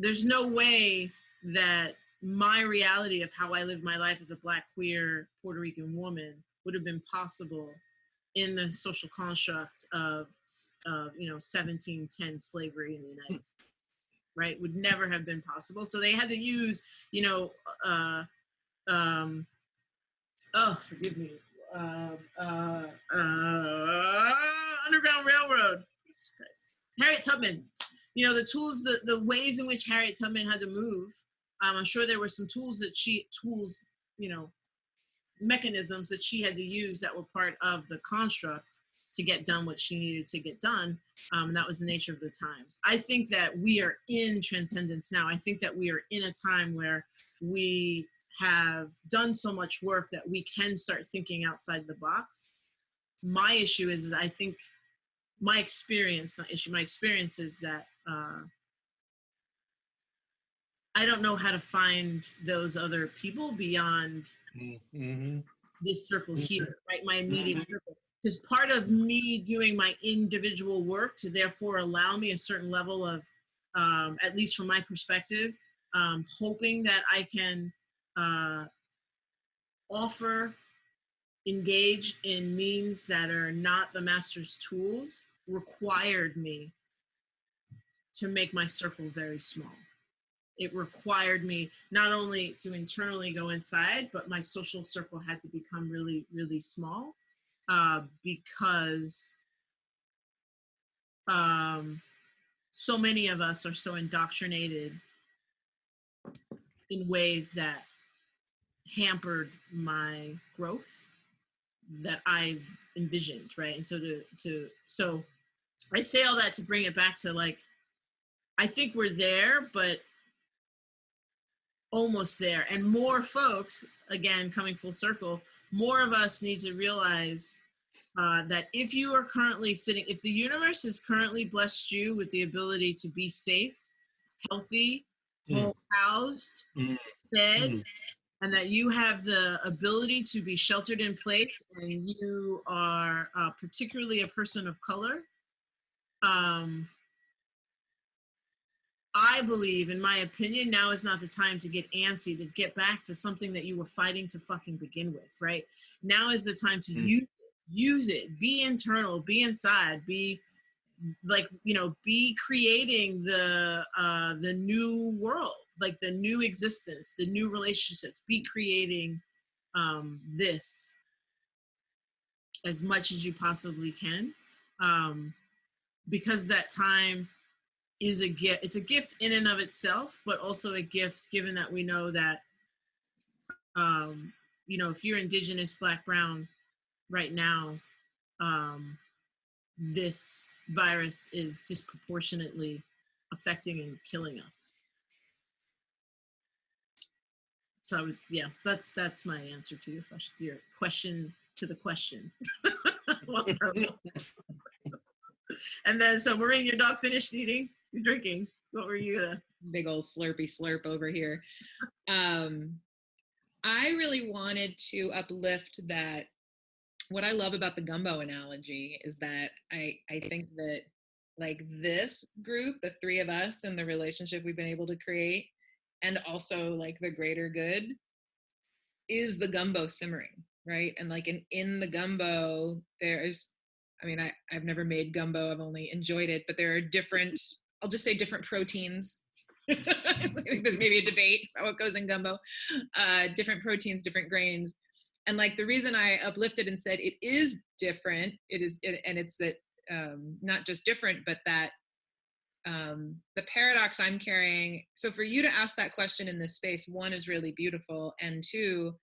there's no way that my reality of how I live my life as a Black, queer, Puerto Rican woman would have been possible in the social construct of 1710 slavery in the United States, right? Would never have been possible. So they had to use, forgive me, Underground Railroad, Harriet Tubman, the tools, the ways in which Harriet Tubman had to move. I'm sure there were some mechanisms that she had to use that were part of the construct to get done what she needed to get done. And that was the nature of the times. I think that we are in transcendence now. I think that we are in a time where we have done so much work that we can start thinking outside the box. My issue is I think my experience is that I don't know how to find those other people beyond this circle here, right? My immediate circle. Because part of me doing my individual work to therefore allow me a certain level of, at least from my perspective, hoping that I can engage in means that are not the master's tools, required me to make my circle very small. It required me not only to internally go inside, but my social circle had to become really, really small because so many of us are so indoctrinated in ways that hampered my growth that I've envisioned, right? And so so I say all that to bring it back to I think we're there, but almost there. And more folks, again, coming full circle, more of us need to realize that if you are currently if the universe has currently blessed you with the ability to be safe, healthy, housed, fed, and that you have the ability to be sheltered in place, and you are particularly a person of color, I believe, in my opinion, now is not the time to get antsy, to get back to something that you were fighting to fucking begin with, right? Now is the time to use it, be internal, be inside, be be creating the new world, like the new existence, the new relationships, be creating this as much as you possibly can, because that time is a gift. It's a gift in and of itself, but also a gift given that we know that, if you're Indigenous, Black, Brown right now, this virus is disproportionately affecting and killing us. So so that's my answer to your question to the question. And then, so Maureen, your dog finished eating, you drinking. What were you gonna? Big old slurpy slurp over here. I really wanted to uplift that what I love about the gumbo analogy is that I think that like this group, the three of us and the relationship we've been able to create, and also like the greater good, is the gumbo simmering, right? And like in the gumbo, there's, I mean, I've never made gumbo, I've only enjoyed it, but there are different, I'll just say different proteins. I think there's maybe a debate about what goes in gumbo. Different proteins, different grains. And like the reason I uplifted and said it is different, and it's that not just different, but that the paradox I'm carrying. So for you to ask that question in this space, one, is really beautiful, and two,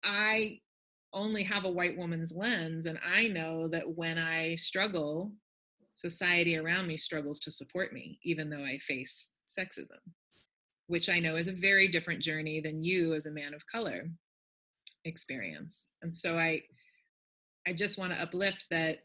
I only have a white woman's lens, and I know that when I struggle, society around me struggles to support me, even though I face sexism, which I know is a very different journey than you as a man of color experience. And so I just want to uplift that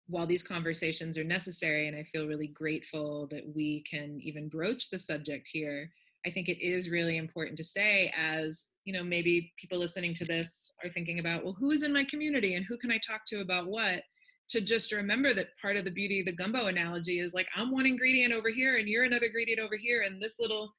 while these conversations are necessary, and I feel really grateful that we can even broach the subject here, I think it is really important to say, as you know, maybe people listening to this are thinking about, well, who is in my community and who can I talk to about what? To just remember that part of the beauty of the gumbo analogy is like, I'm one ingredient over here and you're another ingredient over here, and this little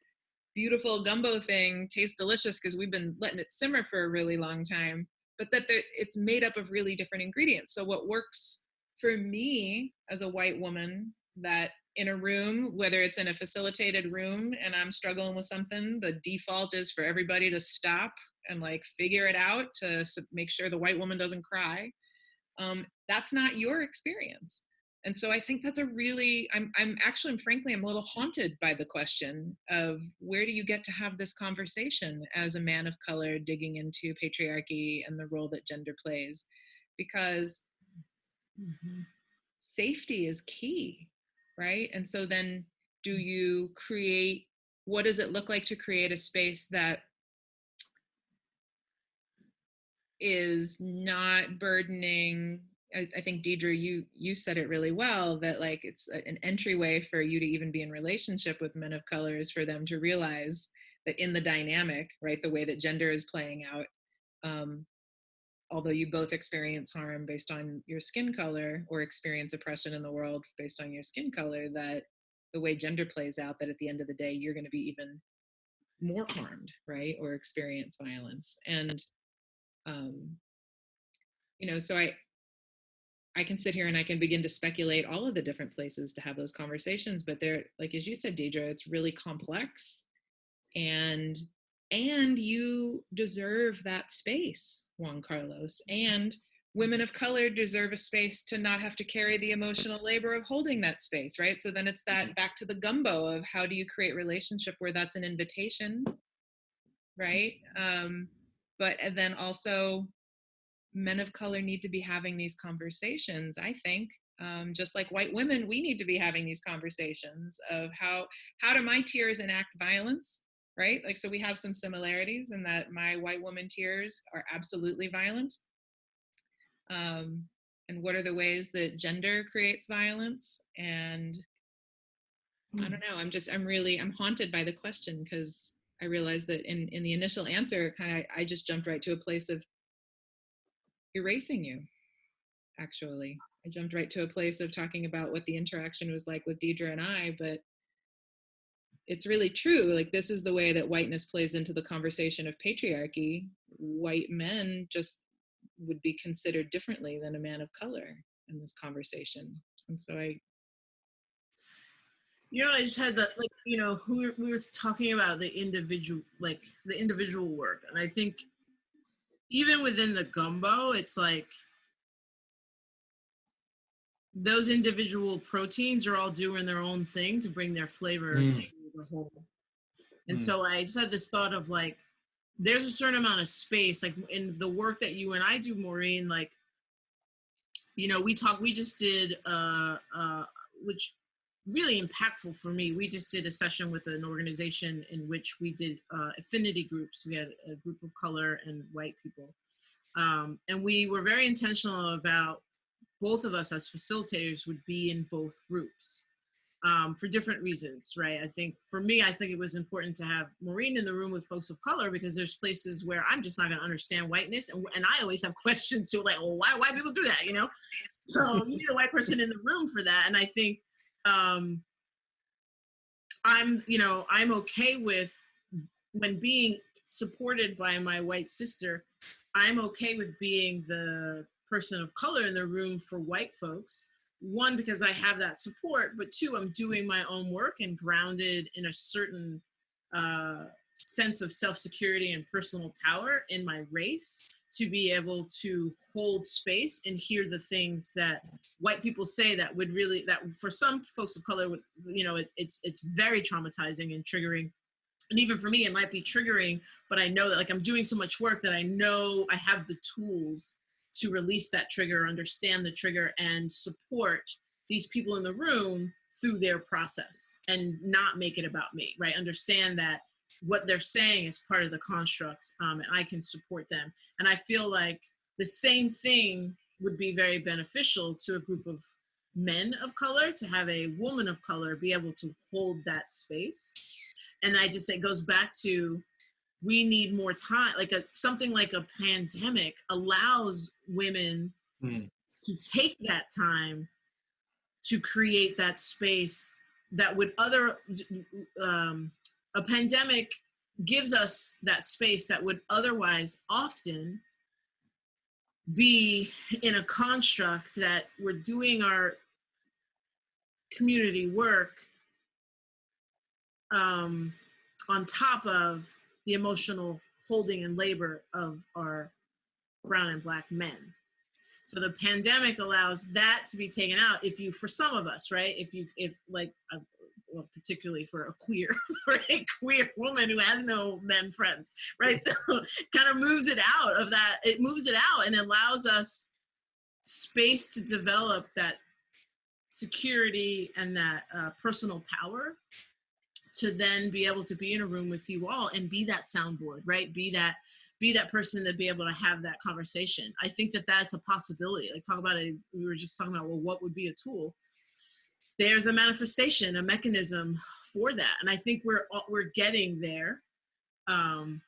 beautiful gumbo thing tastes delicious because we've been letting it simmer for a really long time, but that it's made up of really different ingredients. So what works for me as a white woman, that in a room, whether it's in a facilitated room and I'm struggling with something, the default is for everybody to stop and like figure it out to make sure the white woman doesn't cry. That's not your experience. And so I think that's a really, I'm frankly, I'm a little haunted by the question of where do you get to have this conversation as a man of color digging into patriarchy and the role that gender plays, because safety is key, right? And so then do you create, what does it look like to create a space that is not burdening? I think Deidre, you said it really well, that like it's an entryway for you to even be in relationship with men of color is for them to realize that in the dynamic, right, the way that gender is playing out, although you both experience harm based on your skin color or experience oppression in the world based on your skin color, that the way gender plays out, that at the end of the day, you're going to be even more harmed, right, or experience violence. And, you know, so I can sit here and I can begin to speculate all of the different places to have those conversations, but they're, like, as you said, Deidre, it's really complex, and you deserve that space, Juan Carlos, and women of color deserve a space to not have to carry the emotional labor of holding that space, right? So then it's that back to the gumbo of how do you create relationship where that's an invitation, right? But and then also men of color need to be having these conversations, I think. Just like white women, we need to be having these conversations of how do my tears enact violence, right? Like, so we have some similarities in that my white woman tears are absolutely violent. And what are the ways that gender creates violence? And I don't know, I'm haunted by the question, because I realized that in the initial answer, I just jumped right to a place of erasing you, actually. I jumped right to a place of talking about what the interaction was like with Deidre and I, but it's really true. Like, this is the way that whiteness plays into the conversation of patriarchy. White men just would be considered differently than a man of color in this conversation. And so I just had that, like, we were talking about the individual work. And I think even within the gumbo, it's like those individual proteins are all doing their own thing to bring their flavor to the whole. And so I just had this thought of like, there's a certain amount of space, like in the work that you and I do, Maureen, like, we just did, which really impactful for me. We just did a session with an organization in which we did affinity groups. We had a group of color and white people. And we were very intentional about both of us as facilitators would be in both groups. for different reasons, right? I think for me, I think it was important to have Maureen in the room with folks of color because there's places where I'm just not going to understand whiteness, and I always have questions too, like, well, why people do that, you know? So you need a white person in the room for that, and I think I'm okay with when being supported by my white sister. I'm okay with being the person of color in the room for white folks. One, because I have that support, but two, I'm doing my own work and grounded in a certain sense of self-security and personal power in my race to be able to hold space and hear the things that white people say that would really, that for some folks of color, it's very traumatizing and triggering. And even for me, it might be triggering, but I know that like I'm doing so much work that I know I have the tools to release that trigger, understand the trigger, and support these people in the room through their process and not make it about me, right? Understand that what they're saying is part of the construct, and I can support them. And I feel like the same thing would be very beneficial to a group of men of color, to have a woman of color be able to hold that space. And it goes back to, we need more time. Like something like a pandemic allows women to take that time to create that space that would a pandemic gives us that space that would otherwise often be in a construct that we're doing our community work on top of the emotional holding and labor of our brown and black men. So the pandemic allows that to be taken out. For some of us, right? Well, particularly for a queer woman who has no men friends, right? So kind of moves it out of that. It moves it out and allows us space to develop that security and that personal power to then be able to be in a room with you all and be that soundboard, right? Be that person to be able to have that conversation. I think that that's a possibility. Like talk about it. We were just talking about, well, what would be a tool? There's a manifestation, a mechanism for that. And I think we're getting there. And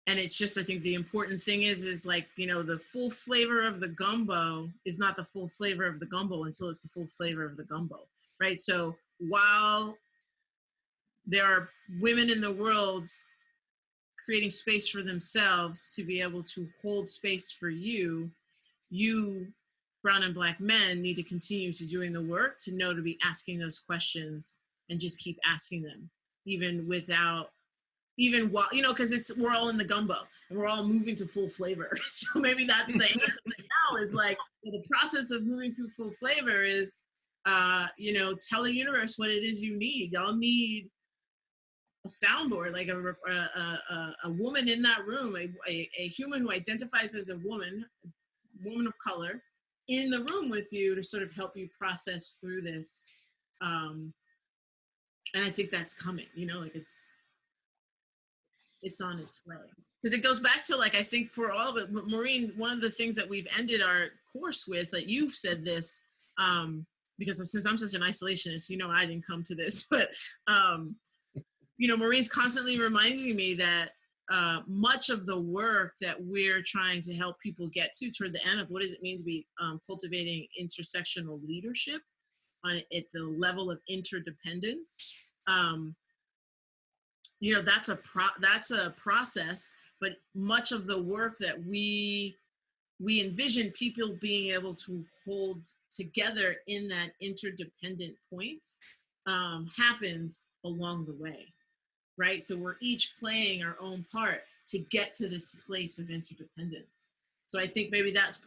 it's just, I think the important thing is like, the full flavor of the gumbo is not the full flavor of the gumbo until it's the full flavor of the gumbo, right? So while there are women in the world creating space for themselves to be able to hold space for you, brown and black men, need to continue to doing the work to know to be asking those questions and just keep asking them, even while, because we're all in the gumbo and we're all moving to full flavor. So maybe that's the answer right now is like, the process of moving through full flavor is, tell the universe what it is you need. Y'all need a soundboard, like a woman in that room, a human who identifies as a woman of color in the room with you to sort of help you process through this. And I think that's coming, like it's on its way. Because it goes back to like, I think for all of it, Maureen, one of the things that we've ended our course with, like you've said this, because since I'm such an isolationist, I didn't come to this, but Maureen's constantly reminding me that much of the work that we're trying to help people get to toward the end of what does it mean to be cultivating intersectional leadership at the level of interdependence. That's a process, but much of the work that we envision people being able to hold together in that interdependent point happens along the way. Right? So we're each playing our own part to get to this place of interdependence. So I think maybe that's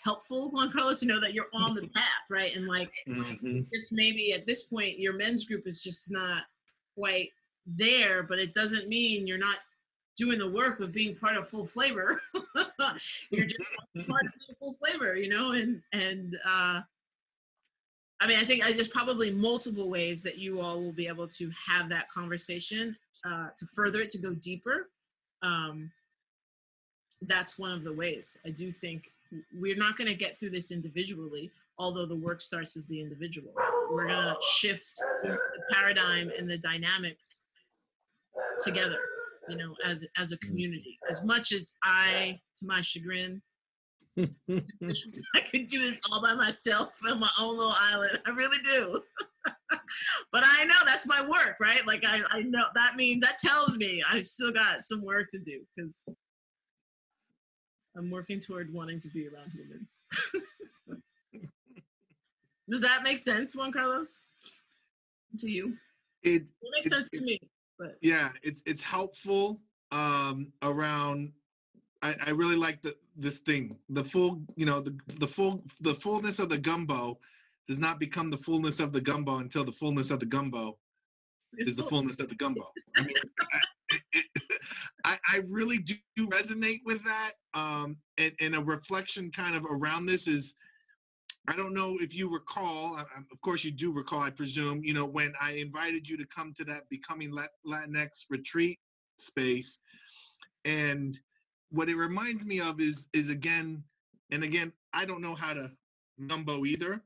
helpful, Juan Carlos, to know that you're on the path, right? And like, just maybe at this point, your men's group is just not quite there, but it doesn't mean you're not doing the work of being part of full flavor. You're just part of full flavor, I think there's probably multiple ways that you all will be able to have that conversation to further it, to go deeper. that's one of the ways. I do think we're not going to get through this individually, although the work starts as the individual. We're going to shift the paradigm and the dynamics together, you know, as a community. As much as I, to my chagrin, I could do this all by myself on my own little island. I really do. But I know that's my work, right? Like I know that means, that tells me I've still got some work to do, because I'm working toward wanting to be around humans. Does that make sense, Juan Carlos? To you? It makes sense to me. But yeah, it's helpful around. I really like this thing. The full, you know, the fullness of the gumbo does not become the fullness of the gumbo until the fullness of the gumbo is the fullness of the gumbo. I mean, I really do resonate with that. And a reflection kind of around this is, I don't know if you recall, of course you do recall, I presume, you know, when I invited you to come to that Becoming Latinx retreat space. And what it reminds me of is again, and again, I don't know how to gumbo either,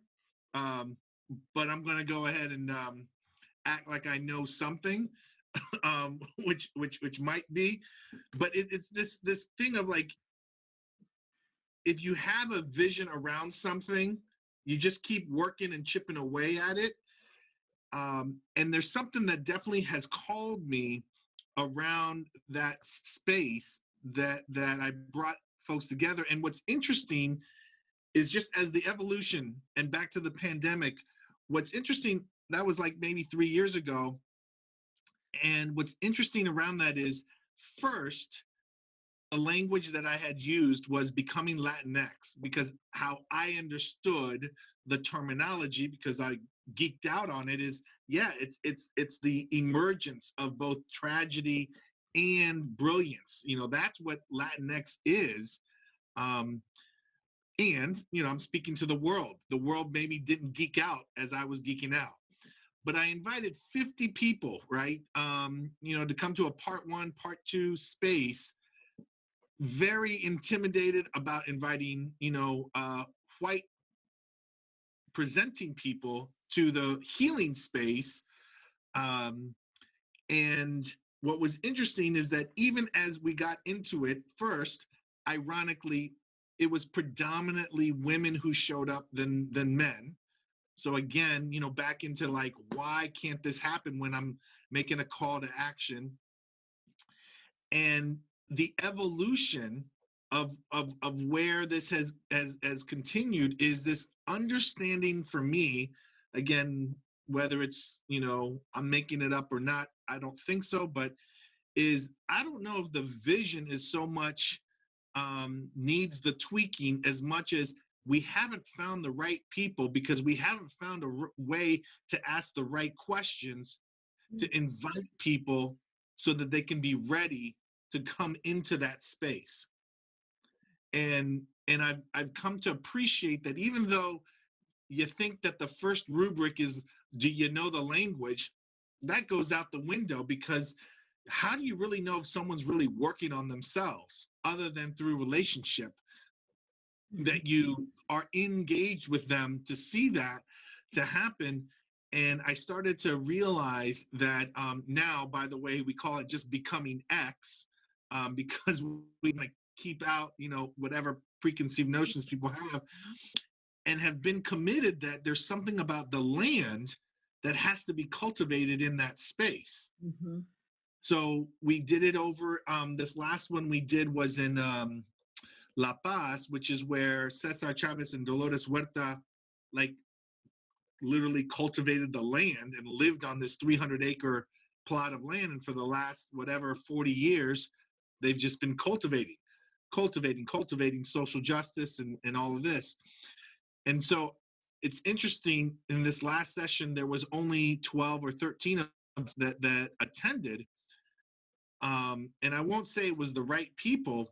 but I'm going to go ahead and act like I know something, which might be, but it's this thing of like, if you have a vision around something, you just keep working and chipping away at it. And there's something that definitely has called me around that space that I brought folks together. And what's interesting is, just as the evolution and back to the pandemic, what's interesting, that was like maybe 3 years ago. And what's interesting around that is, first, a language that I had used was Becoming Latinx, because how I understood the terminology, because I geeked out on it, is, yeah, it's the emergence of both tragedy and brilliance. You know, that's what Latinx is. And, you know, I'm speaking to the world. The world maybe didn't geek out as I was geeking out. But I invited 50 people, right, you know, to come to a part 1, part 2 space, very intimidated about inviting, you know, white presenting people to the healing space. And what was interesting is that even as we got into it, first, ironically, it was predominantly women who showed up than men. So again, you know, back into like, why can't this happen when I'm making a call to action? And the evolution of where this has continued is this understanding for me, again, whether it's, you know, I'm making it up or not, I don't think so, but is, I don't know if the vision is so much needs the tweaking as much as we haven't found the right people, because we haven't found a way to ask the right questions to invite people so that they can be ready to come into that space. And I've come to appreciate that, even though you think that the first rubric is, do you know the language? That goes out the window, because how do you really know if someone's really working on themselves other than through relationship, that you are engaged with them to see that to happen? And I started to realize that now, by the way, we call it just Becoming X, because we like keep out, you know, whatever preconceived notions people have, and have been committed that there's something about the land that has to be cultivated in that space. Mm-hmm. So we did it over, this last one we did was in La Paz, which is where Cesar Chavez and Dolores Huerta, like, literally cultivated the land and lived on this 300-acre plot of land. And for the last, whatever, 40 years, they've just been cultivating social justice and all of this. And so it's interesting, in this last session, there was only 12 or 13 of us that attended. And I won't say it was the right people,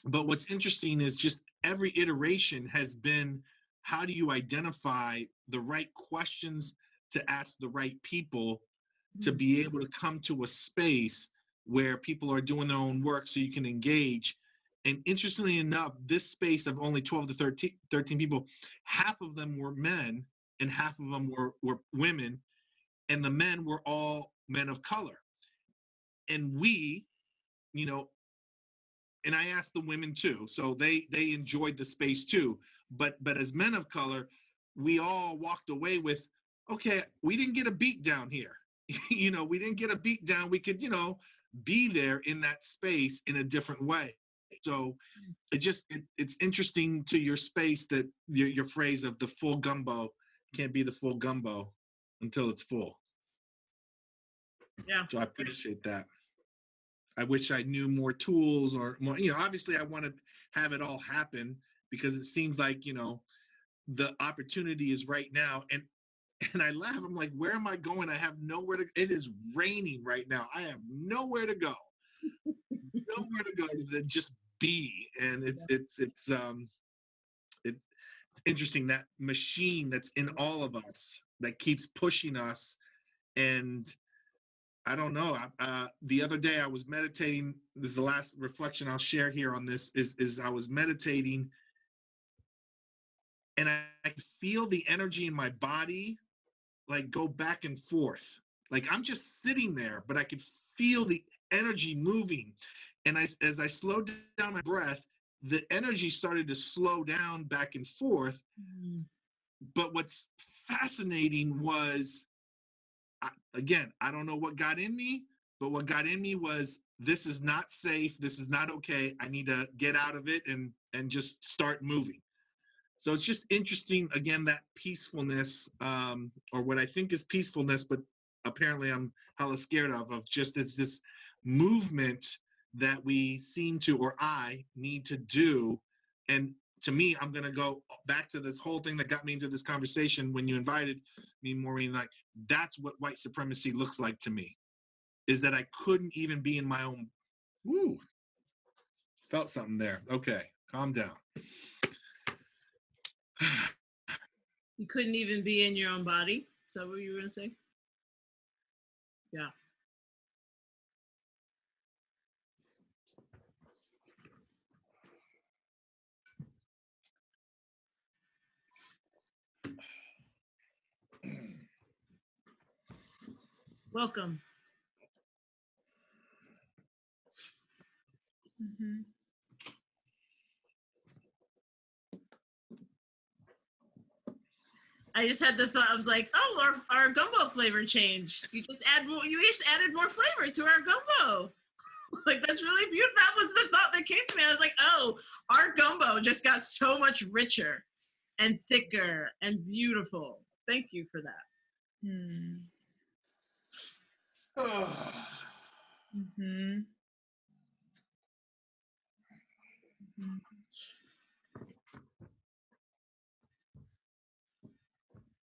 but what's interesting is just every iteration has been, how do you identify the right questions to ask the right people to be able to come to a space where people are doing their own work so you can engage? And interestingly enough, this space of only 12 to 13 people, half of them were men and half of them were women, and the men were all men of color. And we, you know, and I asked the women too, so they enjoyed the space too. But as men of color, we all walked away with, okay, we didn't get a beat down here. You know, we didn't get a beat down. We could, you know, be there in that space in a different way. So it's interesting to your space that your phrase of the full gumbo can't be the full gumbo until it's full. Yeah. So I appreciate that. I wish I knew more tools or more, you know, obviously I want to have it all happen because it seems like, you know, the opportunity is right now. And I laugh, I'm like, where am I going? I have nowhere to, it is raining right now. I have nowhere to go. Nowhere to go to just be. And it's interesting, that machine that's in all of us that keeps pushing us. And I don't know. The other day I was meditating. This is the last reflection I'll share here on this. Is I was meditating, and I feel the energy in my body, like go back and forth. Like I'm just sitting there, but I could feel the energy moving. And as I slowed down my breath, the energy started to slow down back and forth. Mm. But what's fascinating was, again, I don't know what got in me, but what got in me was, this is not safe. This is not okay. I need to get out of it and just start moving. So it's just interesting, again, that peacefulness, or what I think is peacefulness, but apparently I'm hella scared of just it's this movement that we seem to, or I need to do. And to me, I'm going to go back to this whole thing that got me into this conversation when you invited me, Maureen, like that's what white supremacy looks like to me, is that I couldn't even be in my own, woo, felt something there. Okay, calm down. You couldn't even be in your own body. Is that what you were going to say? Yeah. Welcome. Mm-hmm. I just had the thought. I was like, "Oh, our gumbo flavor changed. You just added more flavor to our gumbo." Like that's really beautiful. That was the thought that came to me. I was like, "Oh, our gumbo just got so much richer, and thicker, and beautiful." Thank you for that. Mm. Oh. Mm-hmm. Mm-hmm.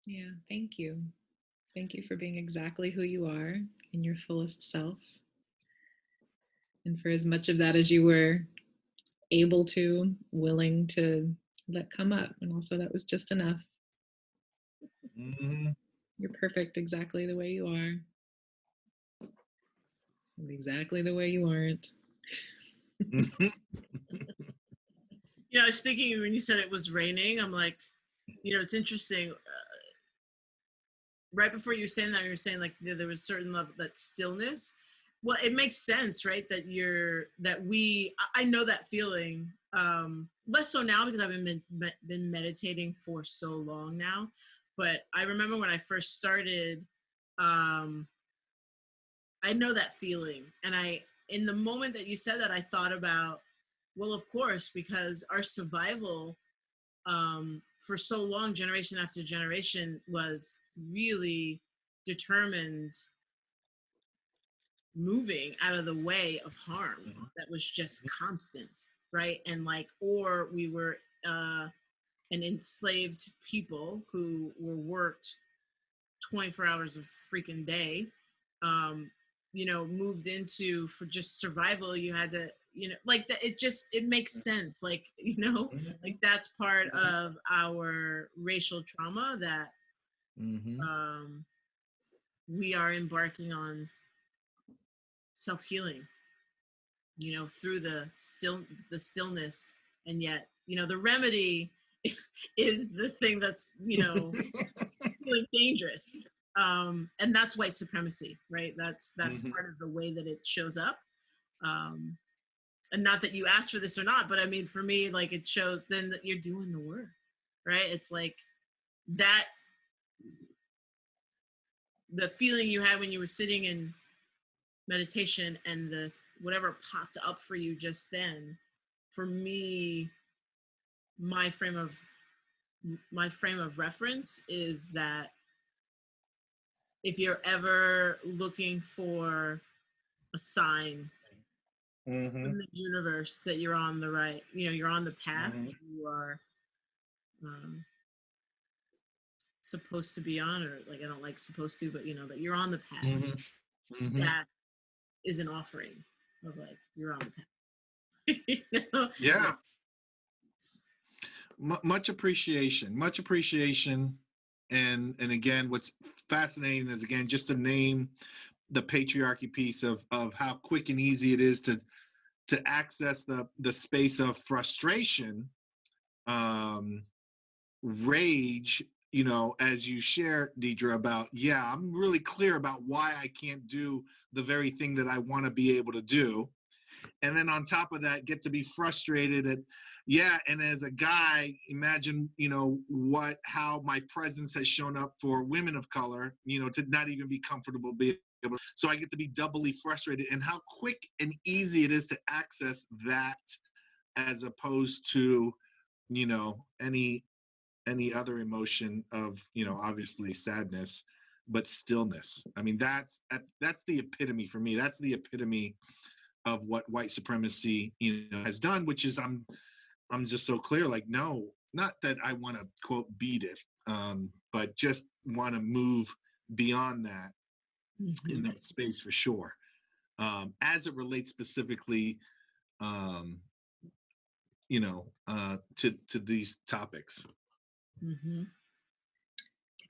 Yeah, thank you. Thank you for being exactly who you are in your fullest self. And for as much of that as you were able to, willing to let come up. And also, that was just enough. Mm-hmm. You're perfect exactly the way you are, and exactly the way you aren't. You know, I was thinking when you said it was raining, I'm like, you know, it's interesting. Right before you were saying that, you were saying like there was certain level that stillness. Well, it makes sense, right? I know that feeling. Less so now because I've been meditating for so long now. But I remember when I first started, I know that feeling, and in the moment that you said that, I thought about, well, of course, because our survival for so long, generation after generation, was really determined moving out of the way of harm that was just constant, right? And like, or we were an enslaved people who were worked 24 hours a freaking day, you know, moved into, for just survival, you had to, you know, like that, it makes sense, like, you know, like that's part of our racial trauma that we are embarking on self-healing. through the stillness, and yet, the remedy is the thing that's, really dangerous. And that's white supremacy, right? That's part of the way that it shows up. And not that you asked for this or not, but I mean, for me, like, it shows then that you're doing the work, right? It's like that, the feeling you had when you were sitting in meditation and the whatever popped up for you just then, for me, my frame of reference is that if you're ever looking for a sign from the universe that you're on the right, you're on the path you are supposed to be on, or like, I don't like supposed to, but that you're on the path, that is an offering of, like, you're on the path. Yeah. Much appreciation. And again, what's fascinating is, again, just to name the patriarchy piece of how quick and easy it is to access the space of frustration, rage, as you share, Deidre, about, I'm really clear about why I can't do the very thing that I want to be able to do. And then on top of that, get to be frustrated at, and as a guy, imagine, how my presence has shown up for women of color, to not even be comfortable being able. So I get to be doubly frustrated, and how quick and easy it is to access that, as opposed to, any other emotion of, obviously sadness, but stillness. I mean, that's the epitome for me. That's the epitome of what white supremacy, has done, which is, I'm just so clear, like, no, not that I want to, quote, beat it, but just want to move beyond that in that space, for sure. As it relates specifically, to these topics. I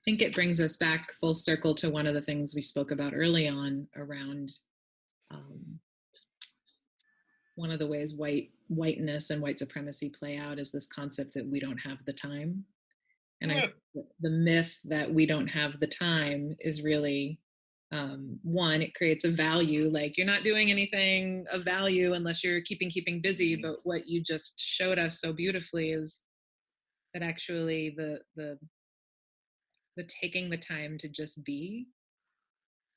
think it brings us back full circle to one of the things we spoke about early on around one of the ways whiteness and white supremacy play out is this concept that we don't have the time. And I think the myth that we don't have the time is really, one, it creates a value, like, you're not doing anything of value unless you're keeping busy. But what you just showed us so beautifully is that actually the taking the time to just be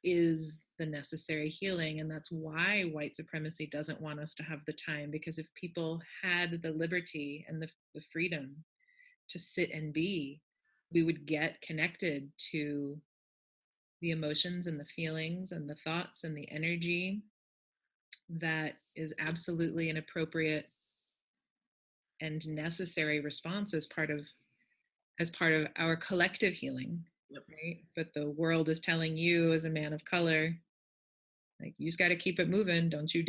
is the necessary healing. And that's why white supremacy doesn't want us to have the time, because if people had the liberty and the freedom to sit and be, we would get connected to the emotions and the feelings and the thoughts and the energy that is absolutely an appropriate and necessary response as part of our collective healing. Right? But the world is telling you, as a man of color, like, you just got to keep it moving. Don't you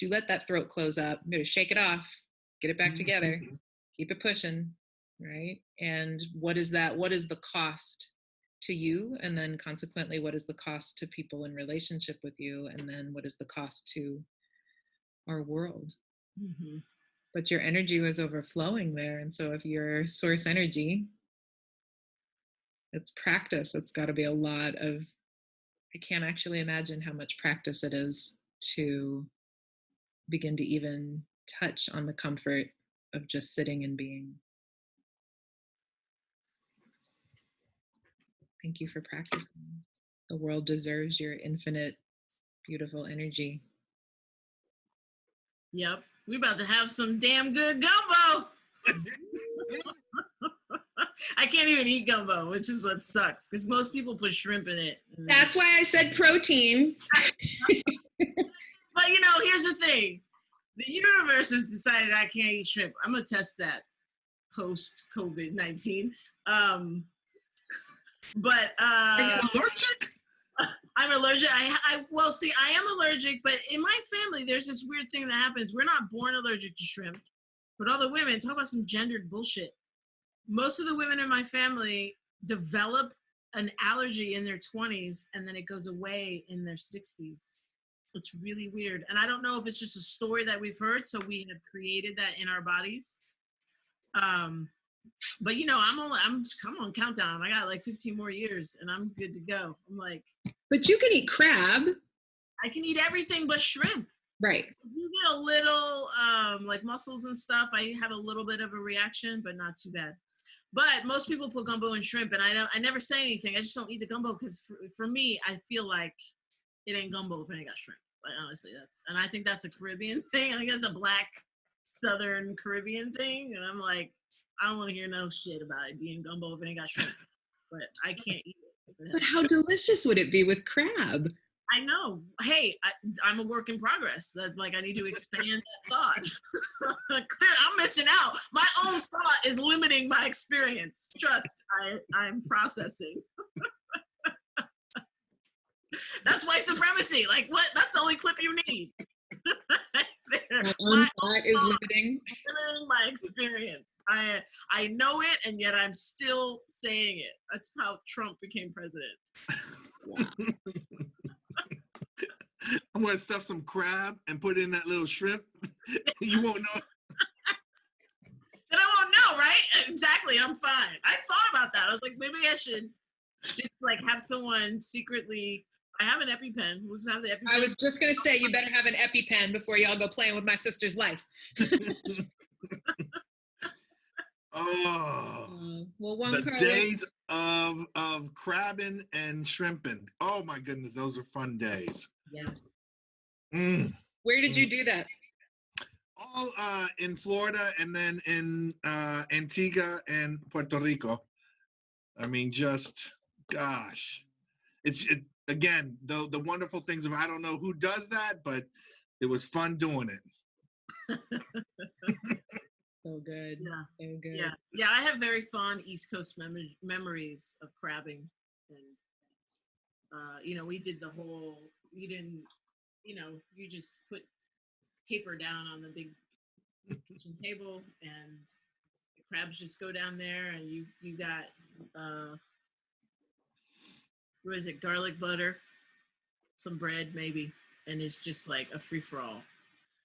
let that throat close up. You better shake it off, get it back together, keep it pushing, right? And what is that? What is the cost to you? And then consequently, what is the cost to people in relationship with you? And then what is the cost to our world? But your energy was overflowing there. And so if you're source energy, it's practice. It's got to be a lot of, I can't actually imagine how much practice it is to begin to even touch on the comfort of just sitting and being. Thank you for practicing. The world deserves your infinite, beautiful energy. Yep. We're about to have some damn good gumbo. I can't even eat gumbo, which is what sucks, because most people put shrimp in it. That's why I said protein. But here's the thing. The universe has decided I can't eat shrimp. I'm going to test that post-COVID-19. But are you allergic? I'm allergic. I am allergic, but in my family, there's this weird thing that happens. We're not born allergic to shrimp, but all the women, talk about some gendered bullshit. Most of the women in my family develop an allergy in their 20s, and then it goes away in their 60s. It's really weird. And I don't know if it's just a story that we've heard, so we have created that in our bodies. But I'm on countdown. I got like 15 more years and I'm good to go. I'm like, But you can eat crab. I can eat everything but shrimp. Right. I do get a little like mussels and stuff. I have a little bit of a reaction, but not too bad. But most people put gumbo and shrimp, and I never say anything. I just don't eat the gumbo because for me, I feel like it ain't gumbo if it ain't got shrimp. Like honestly, and I think that's a Caribbean thing. I think that's a Black Southern Caribbean thing, and I'm like, I don't want to hear no shit about it being gumbo if it ain't got shrimp. But I can't eat it. But how delicious would it be with crab? I know. Hey, I'm a work in progress. That like I need to expand that thought. I'm missing out. My own thought is limiting my experience. Trust, I'm processing. That's white supremacy. Like what? That's the only clip you need. My own thought is limiting my experience. I know it, and yet I'm still saying it. That's how Trump became president. Wow. I'm gonna stuff some crab and put in that little shrimp. You won't know. Then I won't know, right? Exactly. I'm fine. I thought about that. I was like, maybe I should just like have someone secretly. I have an EpiPen. We'll just have the EpiPen. I was just gonna say you better have an EpiPen before y'all go playing with my sister's life. Oh, well, Juan the Carlos, days of crabbing and shrimping. Oh my goodness, those are fun days. yes. Where did you do that? All in Florida and then in Antigua and Puerto Rico. I mean, just gosh, it's again the wonderful things of I don't know who does that, but it was fun doing it. So good. Yeah. So good. Yeah. I have very fond East Coast memories of crabbing, and we did the whole. We didn't. You just put paper down on the big kitchen table, and the crabs just go down there, and you got what is it? Garlic butter, some bread maybe, and it's just like a free for all.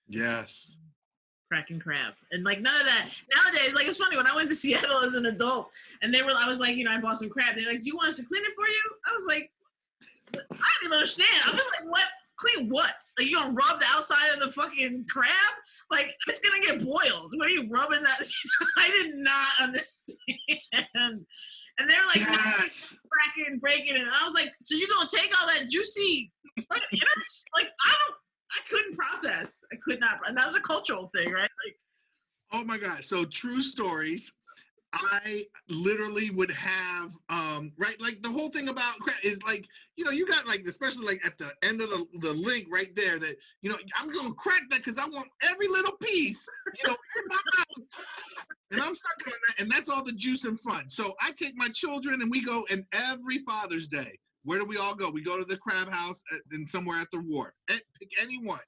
Yes. Cracking crab, and like none of that nowadays. Like it's funny when I went to Seattle as an adult, and I was like, I bought some crab. They're like, do you want us to clean it for you? I was like, I didn't even understand. I was like, what? Clean what? Like you gonna rub the outside of the fucking crab? Like it's gonna get boiled. What are you rubbing that? I did not understand. And they're like, yes. cracking and breaking it. And I was like, so you gonna take all that juicy innards? Like I couldn't process. I could not. And that was a cultural thing, right? Like, oh my God. So true stories. I literally would have, right, like the whole thing about crab is like, you got like, especially like at the end of the link right there that, I'm going to crack that because I want every little piece, in my mouth. And I'm sucking on that. And that's all the juice and fun. So I take my children and we go, and every Father's Day, where do we all go? We go to the crab house and somewhere at the wharf. Pick any one.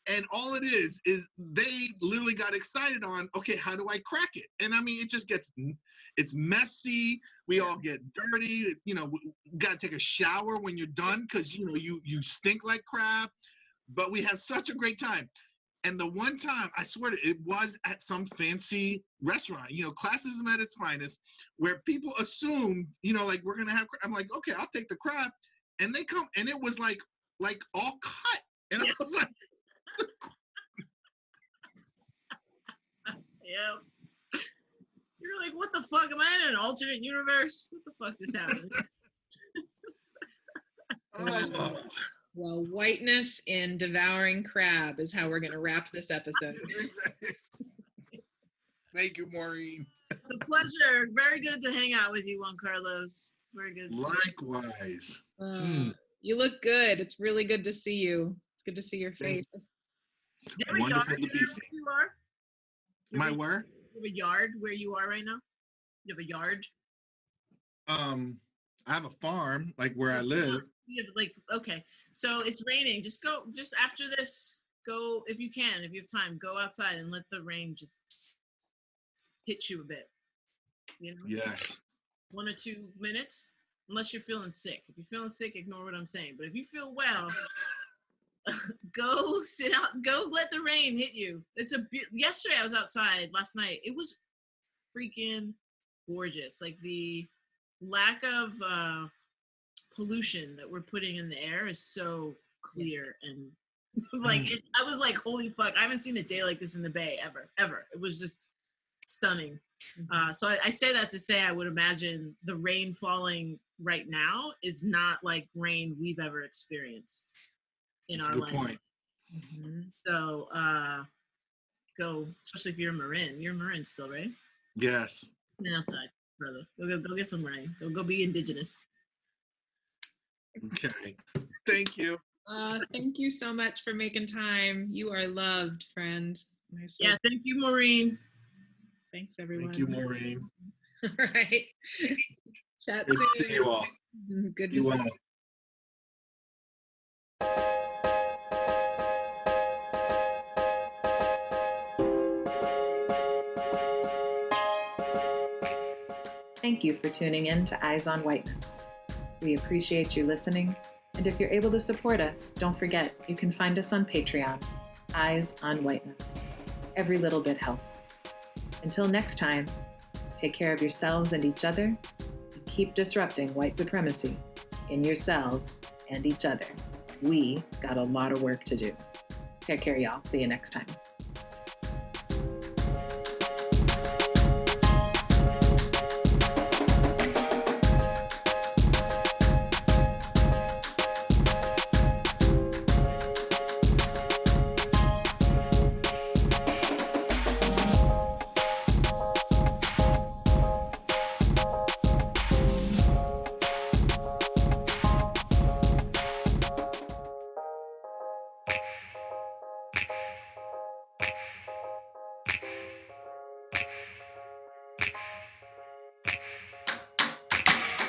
And all it is they literally got excited on, okay, how do I crack it? And I mean, it just it's messy. We all get dirty. Got to take a shower when you're done because, you stink like crap. But we have such a great time. And the one time, I swear to it was at some fancy restaurant, classism at its finest, where people assume, like we're going to have, I'm like, okay, I'll take the crab. And they come, and it was like all cut. And I was like, yeah. You're like, what the fuck? Am I in an alternate universe? What the fuck just happened? Well, whiteness in devouring crab is how we're going to wrap this episode. Thank you, Maureen. It's a pleasure. Very good to hang out with you, Juan Carlos. Very good. Likewise. You look good. It's really good to see you. It's good to see your face. Do you have a yard where you are? My where? You have a yard where you are right now? You have a yard? I have a farm, like where I live. You have, like, okay. So it's raining. Just after this, go, if you can, if you have time, go outside and let the rain just hit you a bit. Yeah. 1 or 2 minutes, unless you're feeling sick. If you're feeling sick, ignore what I'm saying. But if you feel well, go sit out, go let the rain hit you. Yesterday I was outside, last night. It was freaking gorgeous. Like the lack of pollution that we're putting in the air is so clear and like I was like, holy fuck, I haven't seen a day like this in the Bay ever. It was just stunning. So I say that to say I would imagine the rain falling right now is not like rain we've ever experienced in our life. Point. So go, especially if you're a Marin. You're a Marin still, right? Yes. Stay outside, brother. Go get some rain. Go be indigenous. Okay. Thank you. Thank you so much for making time. You are loved, friend. Yeah, thank you, Maureen. Thanks, everyone. Thank you, Maureen. All right. Chat Good soon. to see you all. Good to see you. Thank you for tuning in to Eyes on Whiteness. We appreciate you listening, and if you're able to support us, don't forget you can find us on Patreon, Eyes on Whiteness. Every little bit helps. Until next time, take care of yourselves and each other, and keep disrupting white supremacy in yourselves and each other. We got a lot of work to do. Take care, y'all. See you next time.